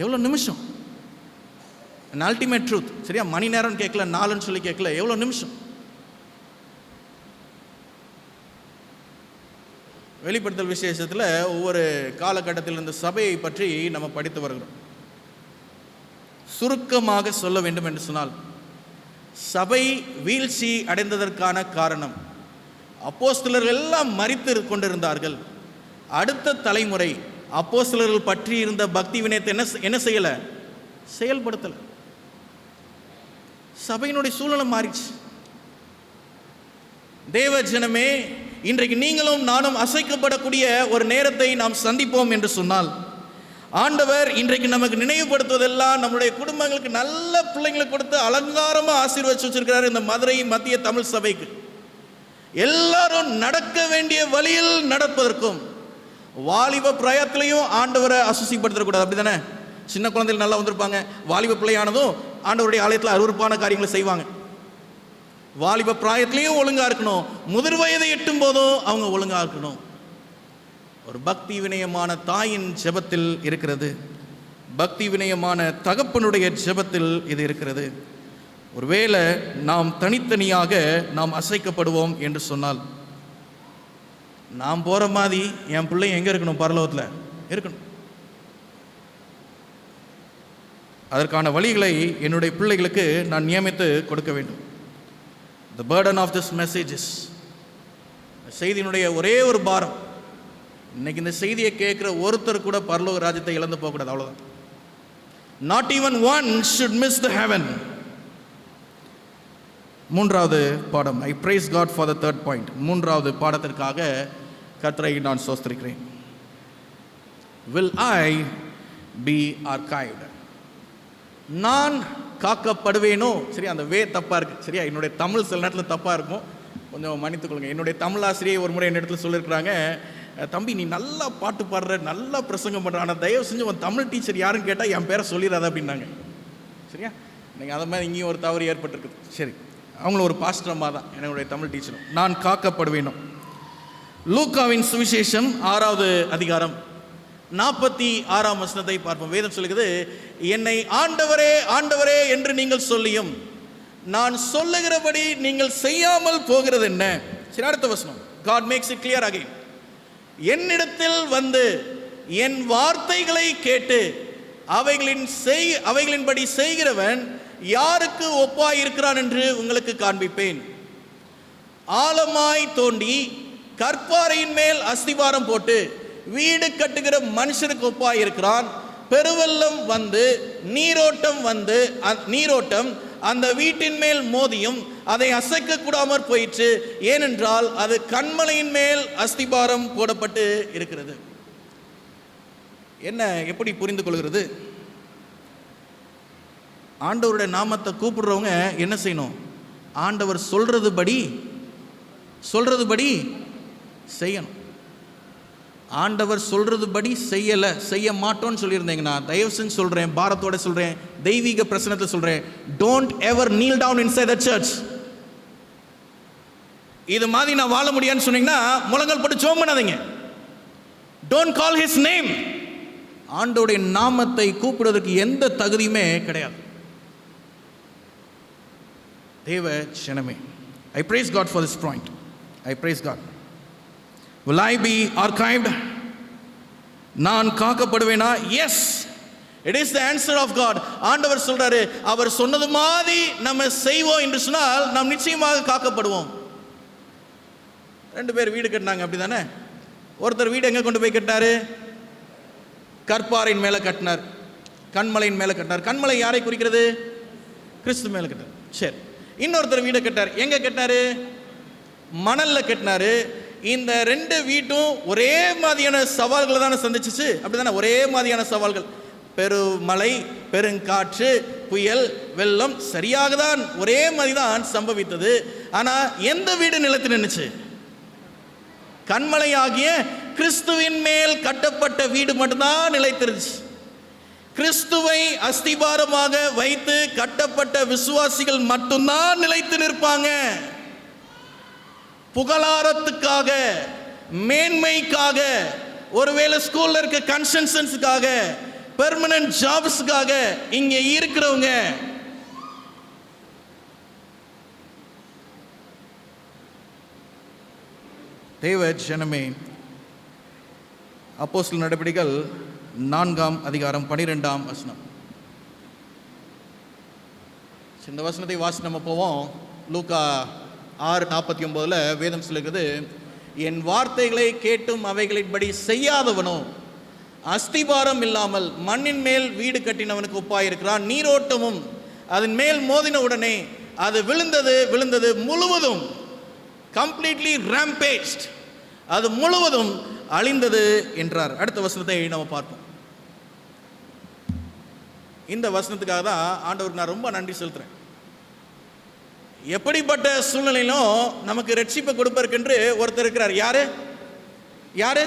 எவ்வளோ நிமிஷம்? Ultimate truth. சரியா, மணி நேரம் கேட்கல, நாலுன்னு சொல்லி கேட்கல, எவ்வளோ நிமிஷம்? வெளிப்படுத்தல் விசேஷத்தில் ஒவ்வொரு காலகட்டத்தில் இருந்த சபையை பற்றி நம்ம படித்து வருகிறோம். சுருக்கமாக சொல்ல வேண்டும் என்று சொன்னால், சபை வீழ்ச்சி அடைந்ததற்கான காரணம், அப்போஸ்தலர்கள் எல்லாம் மரித்து கொண்டிருந்தார்கள். அடுத்த தலைமுறை அப்போஸ்தலர்கள் பற்றி இருந்த பக்தி வினயத்தை என்ன செய்யலை? செயல்படுத்தலை. சபையினுடைய சூழ்நிலை மாறிச்சு. தேவ ஜனமே, இன்றைக்கு நீங்களும் நானும் அசைக்கப்படக்கூடிய ஒரு நேரத்தை நாம் சந்திப்போம் என்று சொன்னால், ஆண்டவர் இன்றைக்கு நமக்கு நினைவுபடுத்துவதெல்லாம் நம்முடைய குடும்பங்களுக்கு நல்ல பிள்ளைங்களை கொடுத்து அலங்காரமாக ஆசீர்வதிச்சு வச்சிருக்கிறார். இந்த மதுரை மத்திய தமிழ் சபைக்கு எல்லாரும் நடக்க வேண்டிய வழியில் நடப்பதற்கும், வாலிப பிராயத்திலையும் ஆண்டவரை அசுசிப்படுத்தக்கூடாது. அப்படி தானே? சின்ன குழந்தைகள் நல்லா வந்திருப்பாங்க, வாலிப பிள்ளையானதும் ஆண்டவருடைய ஆலயத்தில் அருவருப்பான காரியங்களை செய்வாங்க. வாலிப பிராயத்திலையும் ஒழுங்காக இருக்கணும், முதிர் வயதை எட்டும் போதும் அவங்க ஒழுங்காக இருக்கணும். ஒரு பக்தி வினயமான தாயின் ஜெபத்தில் இருக்கிறது, பக்தி வினயமான தகப்பனுடைய ஜெபத்தில் இது இருக்கிறது. ஒருவேளை நாம் தனித்தனியாக நாம் அசைக்கப்படுவோம் என்று சொன்னால், நாம் போகிற மாதிரி என் பிள்ளை எங்கே இருக்கணும்? பரலோகத்தில் இருக்கணும். அதற்கான வழிகளை என்னுடைய பிள்ளைகளுக்கு நான் நியமித்து கொடுக்க வேண்டும். The burden of this message is, செய்தியினுடைய ஒரே ஒரு பாரம், இன்னைக்கு இந்த செய்தியை கேட்குற ஒருத்தர் கூட பரலோக ராஜ்யத்தை இழந்து போகக்கூடாது, அவ்வளோதான். Not even one should miss the heaven. மூன்றாவது பாடம், I praise God for the third point. மூன்றாவது பாடத்திற்காக கர்த்தரை நான் ஸ்தோத்திரிக்கிறேன். Will I be archived? நான் காக்கப்படுவேனோ? சரி, அந்த வே தப்பாக இருக்குது. சரியா, என்னுடைய தமிழ் சில நேரத்தில் தப்பாக இருக்கும், கொஞ்சம் மன்னித்துக்கொள்ளுங்க. என்னுடைய தமிழ் ஆசிரியை ஒரு முறை என்னிடத்துல சொல்லியிருக்கிறாங்க, தம்பி நீ நல்லா பாட்டு பாடுற, நல்லா பிரசங்கம் பண்ணுற, ஆனால் தயவு செஞ்சு உன் தமிழ் டீச்சர் யாருன்னு கேட்டால் என் பேரை சொல்லிடாத அப்படின்னாங்க. சரியா, நீங்கள் அதை மாதிரி இங்கேயும் ஒரு தவறு ஏற்பட்டிருக்குது. சரி, அவங்களும் ஒரு பாஸ்டர் அம்மா தான் என்னுடைய தமிழ் டீச்சரும். நான் காக்கப்படுவேனோ? லூக்காவின் சுவிசேஷம் 6வது அதிகாரம் 46ஆம் வசனத்தை பார்ப்போம். வேதம் சொல்லுகிறது, என்னை ஆண்டவரே ஆண்டவரே என்று நீங்கள் சொல்லியும் நான் சொல்லுகிறபடி நீங்கள் செய்யாமல் போகிறது என்ன? சரி, அடுத்த வசனம். God makes it clear again. என்னிடத்தில் வந்து என் வார்த்தைகளை கேட்டு அவைகளின்படி செய்கிறவன் யாருக்கு ஒப்பாய் இருக்கிறான் என்று உங்களுக்கு காண்பிப்பேன். ஆழமாய் தோண்டி கற்பாறையின் மேல் அஸ்திவாரம் போட்டு வீடு கட்டுகிற மனுஷனுக்கு ஒப்பாய் இருக்கிறான். பெருவெள்ளம் வந்து நீரோட்டம் அந்த வீட்டின் மேல் மோதியும் அதை அசைக்க கூடாமற் போயிற்று, ஏனென்றால் அது கன்மலையின் மேல் அஸ்திபாரம் போடப்பட்டு இருக்கிறது. என்ன, எப்படி புரிந்து கொள்கிறது? ஆண்டவருடைய நாமத்தை கூப்பிடுறவங்க என்ன செய்யணும்? ஆண்டவர் சொல்றதுபடி செய்யணும். ஆண்டவர் சொல்றதுபடி செய்ய மாட்டோம்னு சொல்லியிருந்தீங்கன்னா, தயவு செஞ்சு சொல்றேன், பாரத்தோட சொல்றேன், தெய்வீக பிரசனத்தை சொல்றேன், don't ever kneel down inside the church. இது மாதிரி நான் வாழ முடியாதுன்னு சொன்னீங்கன்னா முழங்கால் போட்டு ஜெபம் பண்ணாதீங்க. Don't call his name. ஆண்டவருடைய நாமத்தை கூப்பிடுவதற்கு எந்த தகுதியுமே கிடையாது. தேவ ஜனமே, I praise God for this point. I praise God. Will I be archived? நான் காக்கப்படுவேனா? Yes, it is the answer of God. ஆண்டவர் சொல்றாரு, அவர் சொன்னது மாதிரி நம்ம செய்வோம் என்று சொன்னால் நாம் நிச்சயமாக காக்கப்படுவோம். 2 பேர் வீடு கட்டினாங்க, அப்படி தானே? ஒருத்தர் வீடு எங்கே கொண்டு போய் கட்டினாரு? கற்பாறையின் மேலே கட்டினார், கண்மலையின் மேலே கட்டினார். கண்மலை யாரை குறிக்கிறது? கிறிஸ்து மேலே கட்டினார். சரி, இன்னொருத்தர் வீடு கட்டார், எங்கே கட்டினாரு? மணலில் கட்டினாரு. இந்த 2 வீட்டும் ஒரே மாதிரியான சவால்களை தானே சந்திச்சிச்சு, அப்படி தானே? ஒரே மாதிரியான சவால்கள், பெருமழை, பெருங்காற்று, புயல், வெள்ளம், சரியாக தான் ஒரே மாதிரி தான் சம்பவித்தது. ஆனால் எந்த வீடு நிலைத்து நின்றுச்சு? கண்மலையாகிய கிறிஸ்துவின் மேல் கட்டப்பட்ட வீடு மட்டும்தான் நிலைத்திருந்துச்சு. கிறிஸ்துவை அஸ்திபாரமாக வைத்து கட்டப்பட்ட விசுவாசிகள் மட்டும்தான் நிலைத்து நிற்பாங்க. புகழாரத்துக்காக, மேன்மைக்காக, ஒருவேளை ஸ்கூல்ல இருக்க கன்சென்சன்ஸுக்காக, பெர்மனன்ட் ஜாப்ஸ்க்காக இங்க இருக்கிறவங்க தேவ ஜனமே, அப்போஸ்தலர் நடபடிகள் 4ஆம் அதிகாரம் 12ஆம் வசனம். இந்த வசனத்தை வாசி நம்ம போவோம். லூக்கா 6:49 வேதம் சொல்லுகிறது, என் வார்த்தைகளை கேட்டும் அவைகளின்படி செய்யாதவனோ அஸ்திபாரம் இல்லாமல் மண்ணின் மேல் வீடு கட்டினவனுக்கு ஒப்பாயிருக்கிறான். நீரோட்டமும் அதன் மேல் மோதின உடனே அது விழுந்தது முழுவதும், கம்ப்ளீட்லி rampaged, அது முழுவதும் அழிந்தது என்றார். அடுத்த வசனத்தை நம்ம பார்ப்போம். இந்த வசனத்துக்காக தான் ஆண்டவருக்கு நான் ரொம்ப நன்றி செலுத்துறேன். எப்படிப்பட்ட சூழ்நிலையிலும் நமக்கு ரட்சிப்பை கொடுப்பதற்கென்று ஒருத்தர் இருக்கிறார். யாரு?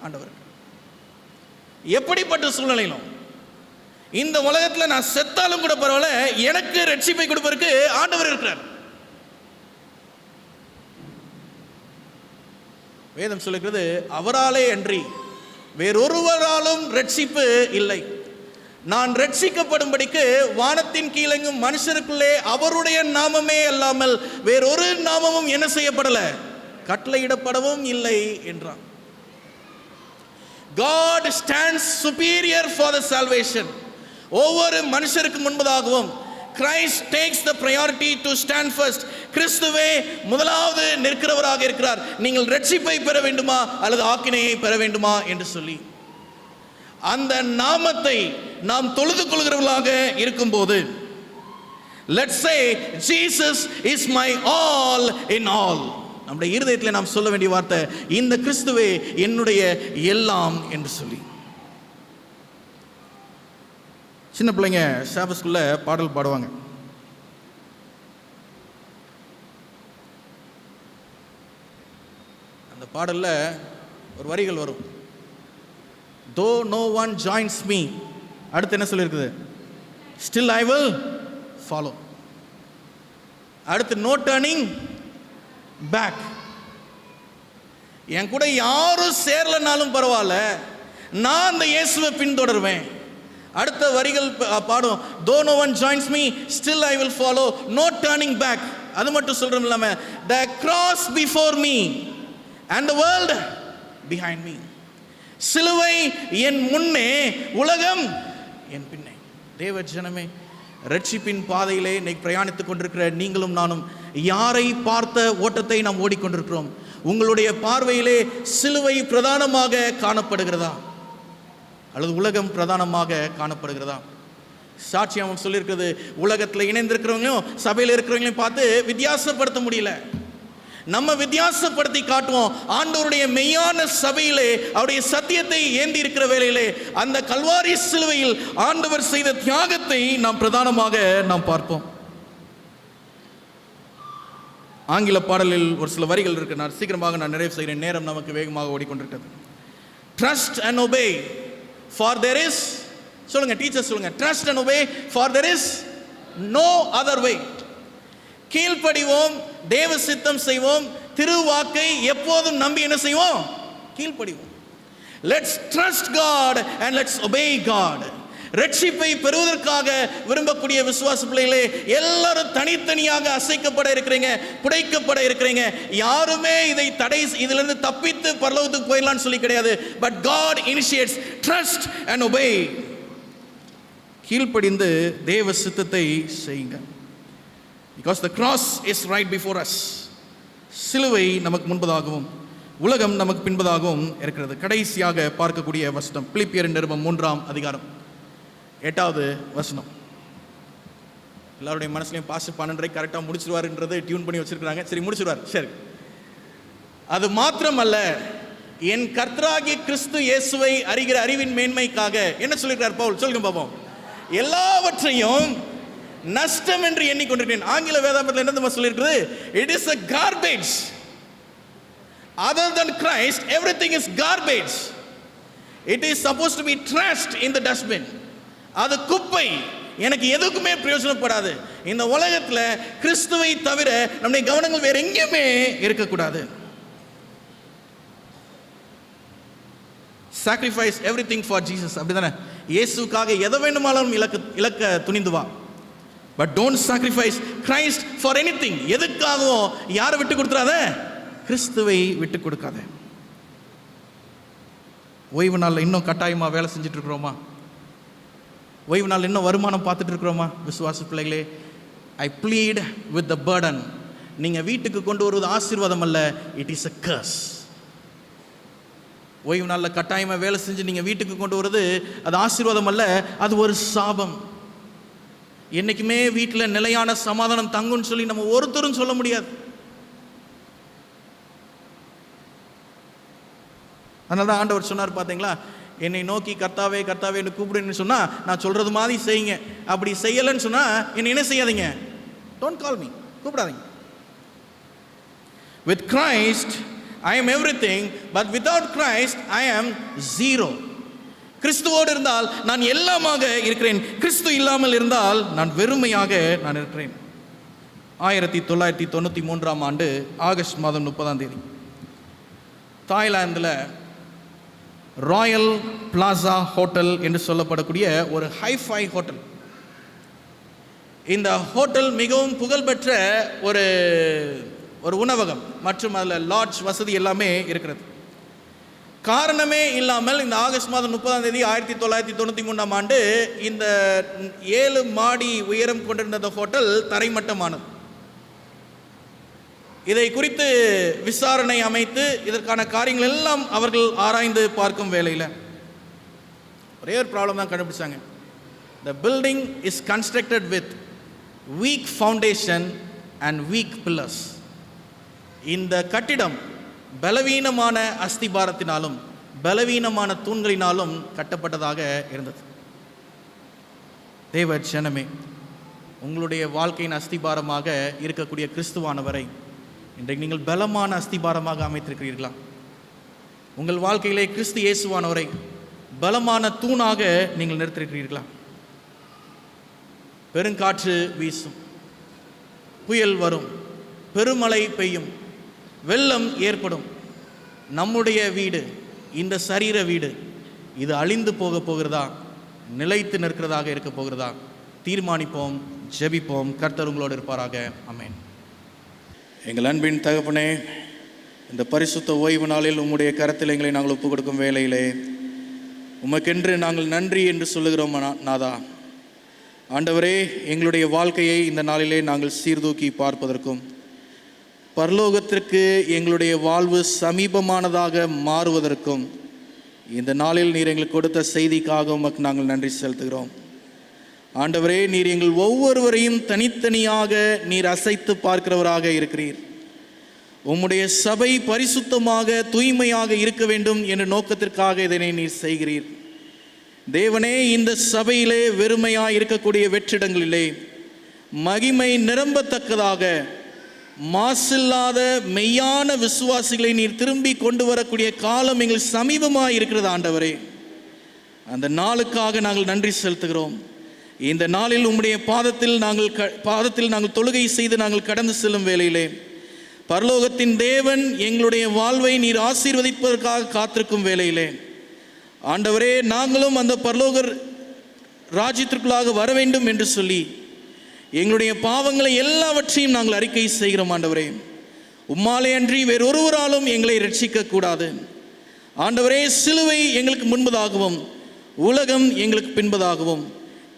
ஆண்டவர். எப்படிப்பட்ட சூழ்நிலையிலும், இந்த உலகத்தில் நான் செத்தாலும் கூட பரவாயில்ல, எனக்கு ரட்சிப்பை கொடுப்பதற்கு ஆண்டவர் இருக்கிறார். வேதம் சொல்லுகிறது, அவராலே அன்றி வேறொருவராலும் ரட்சிப்பு இல்லை. நான் ரட்சிக்கப்படும்படிக்கு வானத்தின் கீழெங்கும் மனுஷருக்குள்ளே அவருடைய நாமமே அல்லாமல் வேறொரு நாமமும் என்ன செய்யப்படல, கட்டளையிடப்படவும் இல்லை என்றான். God stands superior for the salvation. ஒவ்வொரு மனுஷருக்கு முன்பதாகவும் Christ takes the priority to stand first. கிறிஸ்துவே முதலாவது நிற்கிறவராக இருக்கிறார். நீங்கள் ரட்சிப்பை பெற வேண்டுமா அல்லது ஆக்கினையை பெற வேண்டுமா என்று சொல்லி அந்த நாமத்தை நாம் தொழுது கொள்கிறவர்களாக இருக்கும்போது, let's say Jesus is my all in all. நம்முடைய இருதயத்தில் நாம் சொல்ல வேண்டிய வார்த்தை, இந்த கிறிஸ்துவே என்னுடைய எல்லாம் என்று சொல்லி. சின்ன பிள்ளைங்க சாப ஸ்கூல்ல பாடல் பாடுவாங்க. அந்த பாடல்ல ஒரு வரிகள் வரும், though no one joins me, அடுத்து என்ன சொல்லியிருக்குது, still I will follow. அடுத்து no turning back, என் கூட யாரும் சேரலனாலும் பரவாயில்ல, நான் அந்த இயேசுவை பின்தொடர்வேன். அடுத்த வரிகள் பாடும், though no one joins me, still I will follow, no turning back. அது மட்டும் சொல்றோம் இல்லாம, the cross before me and the world behind me. சிலுவை என் முன்னே, உலகம் என் பின்னே. தேவ ஜனமே, ரட்சிப்பின் பாதையிலே இன்னைக்கு பிரயாணித்துக் கொண்டிருக்கிற நீங்களும் நானும் யாரை பார்த்த ஓட்டத்தை நாம் ஓடிக்கொண்டிருக்கிறோம்? உங்களுடைய பார்வையிலே சிலுவை பிரதானமாக காணப்படுகிறதா அல்லது உலகம் பிரதானமாக காணப்படுகிறதா? சாட்சியம் சொல்லியிருக்கிறது, உலகத்தில் இணைந்திருக்கிறவங்களையும் சபையில் இருக்கிறவங்களையும் பார்த்து வித்தியாசப்படுத்த முடியல. நம்ம வித்தியாசப்படுத்தி காட்டுவோம். ஆண்டவருடைய மெய்யான சபையிலே அவருடைய சத்தியத்தை ஏந்தி இருக்கிற வேளையிலே அந்த கல்வாரி சிலுவையில் ஆண்டவர் செய்த தியாகத்தை நாம் பிரதானமாக நாம் பார்ப்போம். ஆங்கில பாடலில் ஒரு சில வரிகள் இருக்கு, நான் சீக்கிரமாக நிறைவு செய்கிறேன், நேரம் நமக்கு வேகமாக ஓடிக்கொண்டிருக்கிறது. Trust and obey, for there is, சொல்லுங்க டீச்சர் சொல்லுங்க, trust and obey, for there is no other way. கீழ்ப்படிவோம், தேவ சித்தம் செய்வோம், திருவாக்கை எப்போதும் நம்பி என்ன செய்வோம், கீழ்ப்படிவோம். Let's trust God and let's obey God. ரட்சிப்பை பெறுவதற்காக விரும்பக்கூடிய விசுவாச பிள்ளைகளே, எல்லாரும் தனித்தனியாக அசைக்கப்பட இருக்கிறீங்க, புடைக்கப்பட இருக்கிறீங்க. யாருமே இதை இதிலிருந்து தப்பித்து பரலோகத்துக்கு போயிடலாம்னு சொல்லி கிடையாது. But God initiates, trust and obey. கீழ்ப்படிந்து தேவ சித்தத்தை செய்யுங்க. Because the cross is right before us. சிலுவை நமக்கு முன்பதாகவும் உலகம் நமக்கு பின்பதாகவும் இருக்கிறது. கடைசியாக பார்க்கக்கூடிய வசனம், பிலிப்பியர் நிருபம் 3ஆம் அதிகாரம் 8வது வசனம். எல்லாருடைய மனசுலையும் பாஸ் 12 கரெக்டாக முடிச்சிருவாருன்றது டியூன் பண்ணி வச்சிருக்கிறாங்க. சரி, முடிச்சிருவார். சரி, அது மாத்திரமல்ல, என் கர்த்தராகிய கிறிஸ்து இயேசுவை அறிகிற அறிவின் மேன்மைக்காக என்ன சொல்லியிருக்கிறார் பவுல்? சொல்லுங்க பாப்போம். எல்லாவற்றையும் நஷ்டம் என்று எண்ணிக்கொண்டிருக்கிறேன். ஆங்கில வேதாகமத்தில் என்ன சொல்லியிருக்கிறது? It is a garbage. Other than Christ, everything is garbage. It is supposed to be trashed in the dustbin. அது குப்பை, எனக்கு எதுக்குமே பிரயோஜனப்படாது. இந்த உலகத்தில் கிறிஸ்துவை தவிர நம்முடைய கவனங்கள் வேற எங்கேயுமே இருக்கக்கூடாது. Sacrifice everything for Jesus. அப்படிதானே? இயேசுக்காக எதை வேண்டுமானாலும் இலக்க துணிந்து வா. But don't sacrifice Christ for anything. எதுக்காகவும் யாரை விட்டு கொடுத்துறாத? கிறிஸ்துவை விட்டு கொடுக்காத. ஓய்வு நாளில் இன்னும் கட்டாயமாக வேலை செஞ்சுட்டு இருக்கிறோமா? ஓய்வு நாள் இன்னும் வருமானம் பார்த்துட்டு இருக்கிறோமா? விசுவாச பிள்ளைகளே, ஐ ப்ளீட் வித் த பர்டன். நீங்கள் வீட்டுக்கு கொண்டு வருவது ஆசீர்வாதம் அல்ல, இட் இஸ் அ கர்ஸ். ஓய்வு நாளில் கட்டாயமாக வேலை செஞ்சு நீங்கள் வீட்டுக்கு கொண்டு வருது அது ஆசீர்வாதம் அல்ல, அது ஒரு சாபம். என்றைக்குமே வீட்டில் நிலையான சமாதானம் தங்குன்னு சொல்லி நம்ம ஒருத்தரும் சொல்ல முடியாது. அதனால தான் ஆண்டவர் சொன்னார் பார்த்தீங்களா, என்னை நோக்கி கர்த்தாவே கர்த்தாவேன்னு கூப்பிடுன்னு சொன்னால் நான் சொல்கிறது மாதிரி செய்யுங்க. அப்படி செய்யலைன்னு சொன்னால் என்னை என்ன செய்யாதீங்க, டோன்ட் கால் மீ, கூப்பிடாதீங்க. With Christ I am everything, but without Christ I am zero. கிறிஸ்துவோடு இருந்தால் நான் எல்லாமாக இருக்கிறேன், கிறிஸ்து இல்லாமல் இருந்தால் நான் வெறுமையாக நான் இருக்கிறேன். 1993 ஆண்டு ஆகஸ்ட் மாதம் 30 தாய்லாந்தில் ராயல் பிளாசா ஹோட்டல் என்று சொல்லப்படக்கூடிய ஒரு ஹைஃபை ஹோட்டல். இந்த ஹோட்டல் மிகவும் புகழ்பெற்ற ஒரு உணவகம் மற்றும் அதில் லாட்ஜ் வசதி எல்லாமே இருக்கிறது. காரணமே இல்லாமல் இந்த ஆகஸ்ட் மாதம் 30 1993 ஆண்டு இந்த 7 மாடி உயரம் கொண்டிருந்த ஹோட்டல் தரைமட்டமானது. இதை குறித்து விசாரணை அமைத்து இதற்கான காரியங்கள் எல்லாம் அவர்கள் ஆராய்ந்து பார்க்கும் வேளையில் ஒரே ஒரு ப்ராப்ளம் தான் கண்டுபிடிச்சாங்க. The building is constructed with weak foundation and weak pillars. இந்த கட்டிடம் பலவீனமான அஸ்திபாரத்தினாலும் பலவீனமான தூண்களினாலும் கட்டப்பட்டதாக இருந்தது. தேவ ஜனமே, உங்களுடைய வாழ்க்கையின் அஸ்திபாரமாக இருக்கக்கூடிய கிறிஸ்துவானவரை இன்றைக்கு நீங்கள் பலமான அஸ்திபாரமாக அமைத்திருக்கிறீர்களா? உங்கள் வாழ்க்கையிலே கிறிஸ்து இயேசுவானவரை பலமான தூணாக நீங்கள் நிறுத்திருக்கிறீர்களா? பெருங்காற்று வீசும், புயல் வரும், பெருமழை பெய்யும், வெள்ளம் ஏற்படும். நம்முடைய வீடு, இந்த சரீர வீடு, இது அழிந்து போகிறதா, நிலைத்து நிற்கிறதாக இருக்க போகிறதா? தீர்மானிப்போம், ஜெபிப்போம். கர்த்தர் உங்களோடு இருப்பாராக. ஆமென். எங்கள் அன்பின் தகப்பனே, இந்த பரிசுத்த ஓய்வு நாளில் உம்முடைய கரத்தில் எங்களை நாங்கள் ஒப்புக் கொடுக்கும் வேளையிலே உமக்கென்று நாங்கள் நன்றி என்று சொல்லுகிறோம். நாதா ஆண்டவரே, எங்களுடைய வாழ்க்கையை இந்த நாளிலே நாங்கள் சீர்தூக்கி பார்ப்பதற்கும் பரலோகத்திற்கு எங்களுடைய வாழ்வு சமீபமானதாக மாறுவதற்கும் இந்த நாளில் நீர் எங்களுக்கு கொடுத்த செய்திக்காக உமக்கு நாங்கள் நன்றி செலுத்துகிறோம். ஆண்டவரே, நீர் எங்கள் ஒவ்வொருவரையும் தனித்தனியாக நீர் அசைத்து பார்க்கிறவராக இருக்கிறீர். உம்முடைய சபை பரிசுத்தமாக தூய்மையாக இருக்க வேண்டும் என்ற நோக்கத்திற்காக இதனை நீர் செய்கிறீர். தேவனே, இந்த சபையிலே வெறுமையாக இருக்கக்கூடிய வெற்றிடங்களிலே மகிமை நிரம்பத்தக்கதாக மாசில்லாத மெய்யான விசுவாசிகளை நீர் திரும்பி கொண்டு வரக்கூடிய காலம் எங்கள் சமீபமாக இருக்கிறது. ஆண்டவரே, அந்த நாளுக்காக நாங்கள் நன்றி செலுத்துகிறோம். இந்த நாளில் உம்முடைய பாதத்தில் நாங்கள் தொழுகை செய்து நாங்கள் கடந்து செல்லும் வேளையிலே பரலோகத்தின் தேவன் எங்களுடைய வாழ்வை நீர் ஆசீர்வதிப்பதற்காக காத்திருக்கும் வேளையிலே ஆண்டவரே, நாங்களும் அந்த பரலோக ராஜ்யத்திற்குள்ளாக வர வேண்டும் என்று சொல்லி எங்களுடைய பாவங்களை எல்லாவற்றையும் நாங்கள் அறிக்கை செய்கிறோம். ஆண்டவரே, உம்மாலே அன்றி வேறொருவராலும் எங்களை ரட்சிக்க கூடாது. ஆண்டவரே, சிலுவை எங்களுக்கு முன்பதாகவும் உலகம் எங்களுக்கு பின்பதாகவும்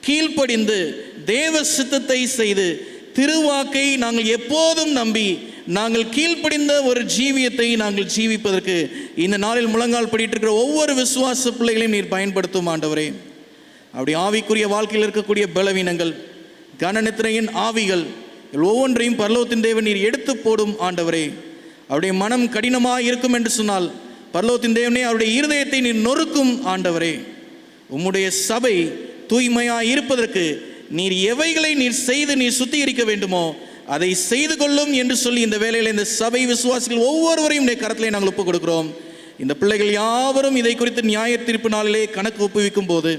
கீழ்ப்படிந்து தேவ சித்தத்தை செய்து திருவாக்கை நாங்கள் எப்போதும் நம்பி நாங்கள் கீழ்ப்படிந்த ஒரு ஜீவியத்தை நாங்கள் ஜீவிப்பதற்கு இந்த நாளில் முழங்கால் படிட்டு இருக்கிற ஒவ்வொரு விசுவாச பிள்ளைகளையும் நீர் பயன்படுத்தும். ஆண்டவரே, அப்படி ஆவிக்குரிய வாழ்க்கையில் இருக்கக்கூடிய பலவீனங்கள், கனநித்திரையின் ஆவிகள் ஒவ்வொன்றையும் பரலோகத்தின் தேவன் நீர் எடுத்து போடும். ஆண்டவரே, அவருடைய மனம் கடினமாக இருக்கும் என்று சொன்னால் பரலோகத்தின் தேவனே அவருடைய இருதயத்தை நீர் நொறுக்கும். ஆண்டவரே, உம்முடைய சபை தூய்மையாக இருப்பதற்கு நீர் எவைகளை நீர் செய்து நீர் சுத்திகரிக்க வேண்டுமோ அதை செய்து கொள்ளும் என்று சொல்லி இந்த வேளையில் இந்த சபை விசுவாசிகள் ஒவ்வொருவரையும் கரத்திலே நாங்கள் ஒப்புக் கொடுக்கிறோம். இந்த பிள்ளைகள் யாவரும் இதை குறித்து நியாய தீர்ப்பு நாளிலே கணக்கு ஒப்புவிக்கும் போது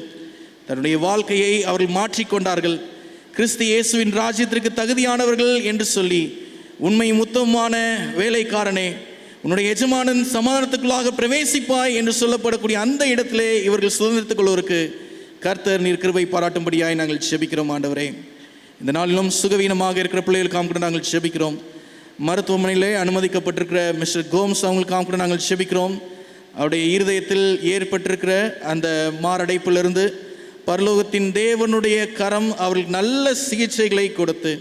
தன்னுடைய வாழ்க்கையை அவர்கள் மாற்றிக்கொண்டார்கள். கிறிஸ்து இயேசுவின் ராஜ்யத்திற்கு தகுதியானவர்கள் என்று சொல்லி, உண்மை உத்தமமான வேலைக்காரனே, உன்னுடைய எஜமானன் சமாதானத்துக்குள்ளாக பிரவேசிப்பாய் என்று சொல்லப்படக்கூடிய அந்த இடத்திலே இவர்கள் சுதந்திரத்துக் கொள்வதற்கு கர்த்தர் நீர் கிருபை பாராட்டும்படியாய் நாங்கள் ஜெபிக்கிறோம். ஆண்டவரே, இந்த நாளிலும் சுகவீனமாக இருக்கிற பிள்ளைகளுக்காக கூட நாங்கள் ஜெபிக்கிறோம். மருத்துவமனையிலே அனுமதிக்கப்பட்டிருக்கிற மிஸ்டர் கோம்ஸ் அவங்களுக்காக கூட நாங்கள் ஜெபிக்கிறோம். அவருடைய இருதயத்தில் ஏற்பட்டிருக்கிற அந்த மாரடைப்பிலிருந்து பரலோகத்தின் தேவனுடைய கரம் அவர்களுக்கு நல்ல சிகிச்சைகளை கொடுத்து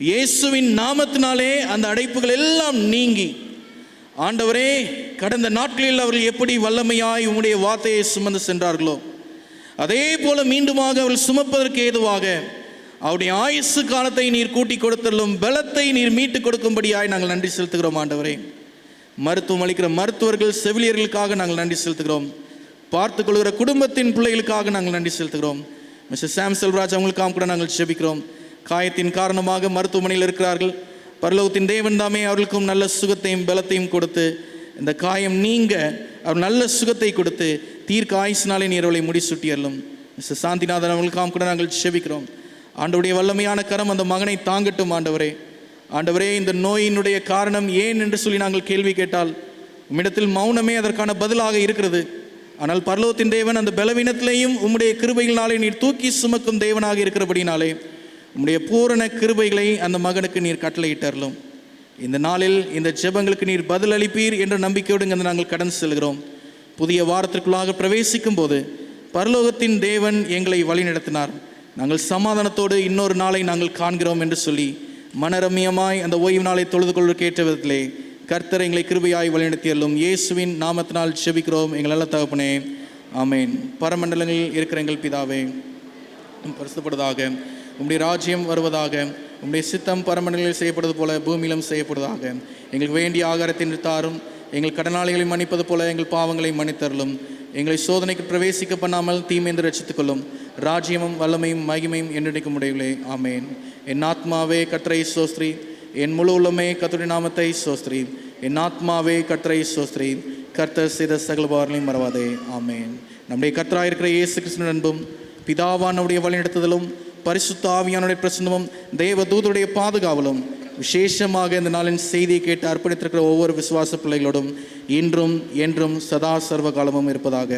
இயேசுவின் நாமத்தினாலே அந்த அடைப்புகள் எல்லாம் நீங்கி, ஆண்டவரே, கடந்த நாட்களில் அவர்கள் எப்படி வல்லமையாய் உம்முடைய வார்த்தையை சுமந்து சென்றார்களோ அதே போல மீண்டுமாக அவர்கள் சுமப்பதற்கு ஏதுவாக அவருடைய ஆயுசு காலத்தை நீர் கூட்டி கொடுத்தலும் பலத்தை நீர் மீட்டு கொடுக்கும்படியாய் நாங்கள் நன்றி செலுத்துகிறோம். ஆண்டவரே, மருத்துவம் அளிக்கிற மருத்துவர்கள், செவிலியர்களுக்காக நாங்கள் நன்றி செலுத்துகிறோம். பார்த்துக் கொள்கிற குடும்பத்தின் பிள்ளைகளுக்காக நாங்கள் நன்றி செலுத்துகிறோம். மிஸ்டர் சாம் செல்வராஜ் அவங்களுக்காக கூட நாங்கள் ஜெபிக்கிறோம். காயத்தின் காரணமாக மருத்துவமனையில் இருக்கிறார்கள். பரலோகத்தின் தேவன் தாமே அவர்களுக்கும் நல்ல சுகத்தையும் பலத்தையும் கொடுத்து இந்த காயம் நீங்க அவர் நல்ல சுகத்தை கொடுத்து தீர்க்க ஆயுசினாலே நீர் அவளை முடிசூட்டியறலும். மிஸ்டர் சாந்திநாதன் அவங்களுக்காக கூட நாங்கள் ஜெபிக்கிறோம். ஆண்டவருடைய வல்லமையான கரம் அந்த மகனை தாங்கட்டும். ஆண்டவரே, ஆண்டவரே, இந்த நோயினுடைய காரணம் ஏன் என்று சொல்லி நாங்கள் கேள்வி கேட்டால் உம்மிடத்தில் மௌனமே அதற்கான பதிலாக இருக்கிறது. ஆனால் பரலோகத்தின் தேவன் அந்த பலவீனத்திலேயும் உம்முடைய கிருபைகளினாலே நீர் தூக்கி சுமக்கும் தேவனாக இருக்கிறபடினாலே உம்முடைய பூரண கிருபைகளை அந்த மகனுக்கு நீர் கட்டளையிட்டறலும். இந்த நாளில் இந்த ஜெபங்களுக்கு நீர் பதில் அளிப்பீர் என்ற நம்பிக்கையோடு இங்கே நாங்கள் கடந்து செல்கிறோம். புதிய வாரத்திற்குள்ளாக பிரவேசிக்கும் போது பரலோகத்தின் தேவன் எங்களை வழிநடத்தினார். நாங்கள் சமாதானத்தோடு இன்னொரு நாளை நாங்கள் காண்கிறோம் என்று சொல்லி மனரம்யமாய் அந்த ஓய்வு நாளை தொழுது கொள்வதற்கு ஏற்ற விதத்திலே கர்த்தர் எங்களை கிருபையாய் வழிநடத்தியல்லும் இயேசுவின் நாமத்தினால் ஜெபிக்கிறோம் எங்கள் நல்ல தகப்பனே, ஆமேன். பரமண்டலங்களில் இருக்கிற எங்கள் பிதாவே, பரிசுத்தப்படுவதாக, உம்முடைய ராஜ்யம் வருவதாக, உம்முடைய சித்தம் பரமண்டலங்களில் செய்யப்படுவது போல பூமியிலும் செய்யப்படுவதாக. எங்களுக்கு வேண்டிய ஆகாரத்தின் தாரும், எங்கள் கடனாளிகளை மன்னிப்பது போல எங்கள் பாவங்களை மன்னித்தருளும். எங்களை சோதனைக்கு பிரவேசிக்க பண்ணாமல் தீமைந்து ரட்சித்துக் கொள்ளும். ராஜ்யமும் வல்லமையும் மகிமையும் என்றென்றைக்கும் உடையவளே, ஆமேன். என் ஆத்மாவே கர்த்தரை ஸ்தோத்திரி, என் முழு உள்ளமே கர்த்தருடைய நாமத்தை ஸ்தோத்திரி. என் ஆத்மாவே கர்த்தரை ஸ்தோத்திரி, கர்த்தர் செய்த சகல உபகாரங்களையும் மறவாதே, ஆமேன். நம்முடைய கர்த்தராக இருக்கிற இயேசு கிறிஸ்துவின் அன்பும் பிதாவானுடைய வழிநடத்துதலும் பரிசுத்த ஆவியானுடைய பிரசன்னமும் தேவ தூதருடைய பாதுகாவலும் விசேஷமாக இந்த நாளின் செய்தியை கேட்டு அர்ப்பணித்திருக்கிற ஒவ்வொரு விசுவாச பிள்ளைகளோடும் இன்றும் என்றும் சதா சர்வ காலமும் இருப்பதாக.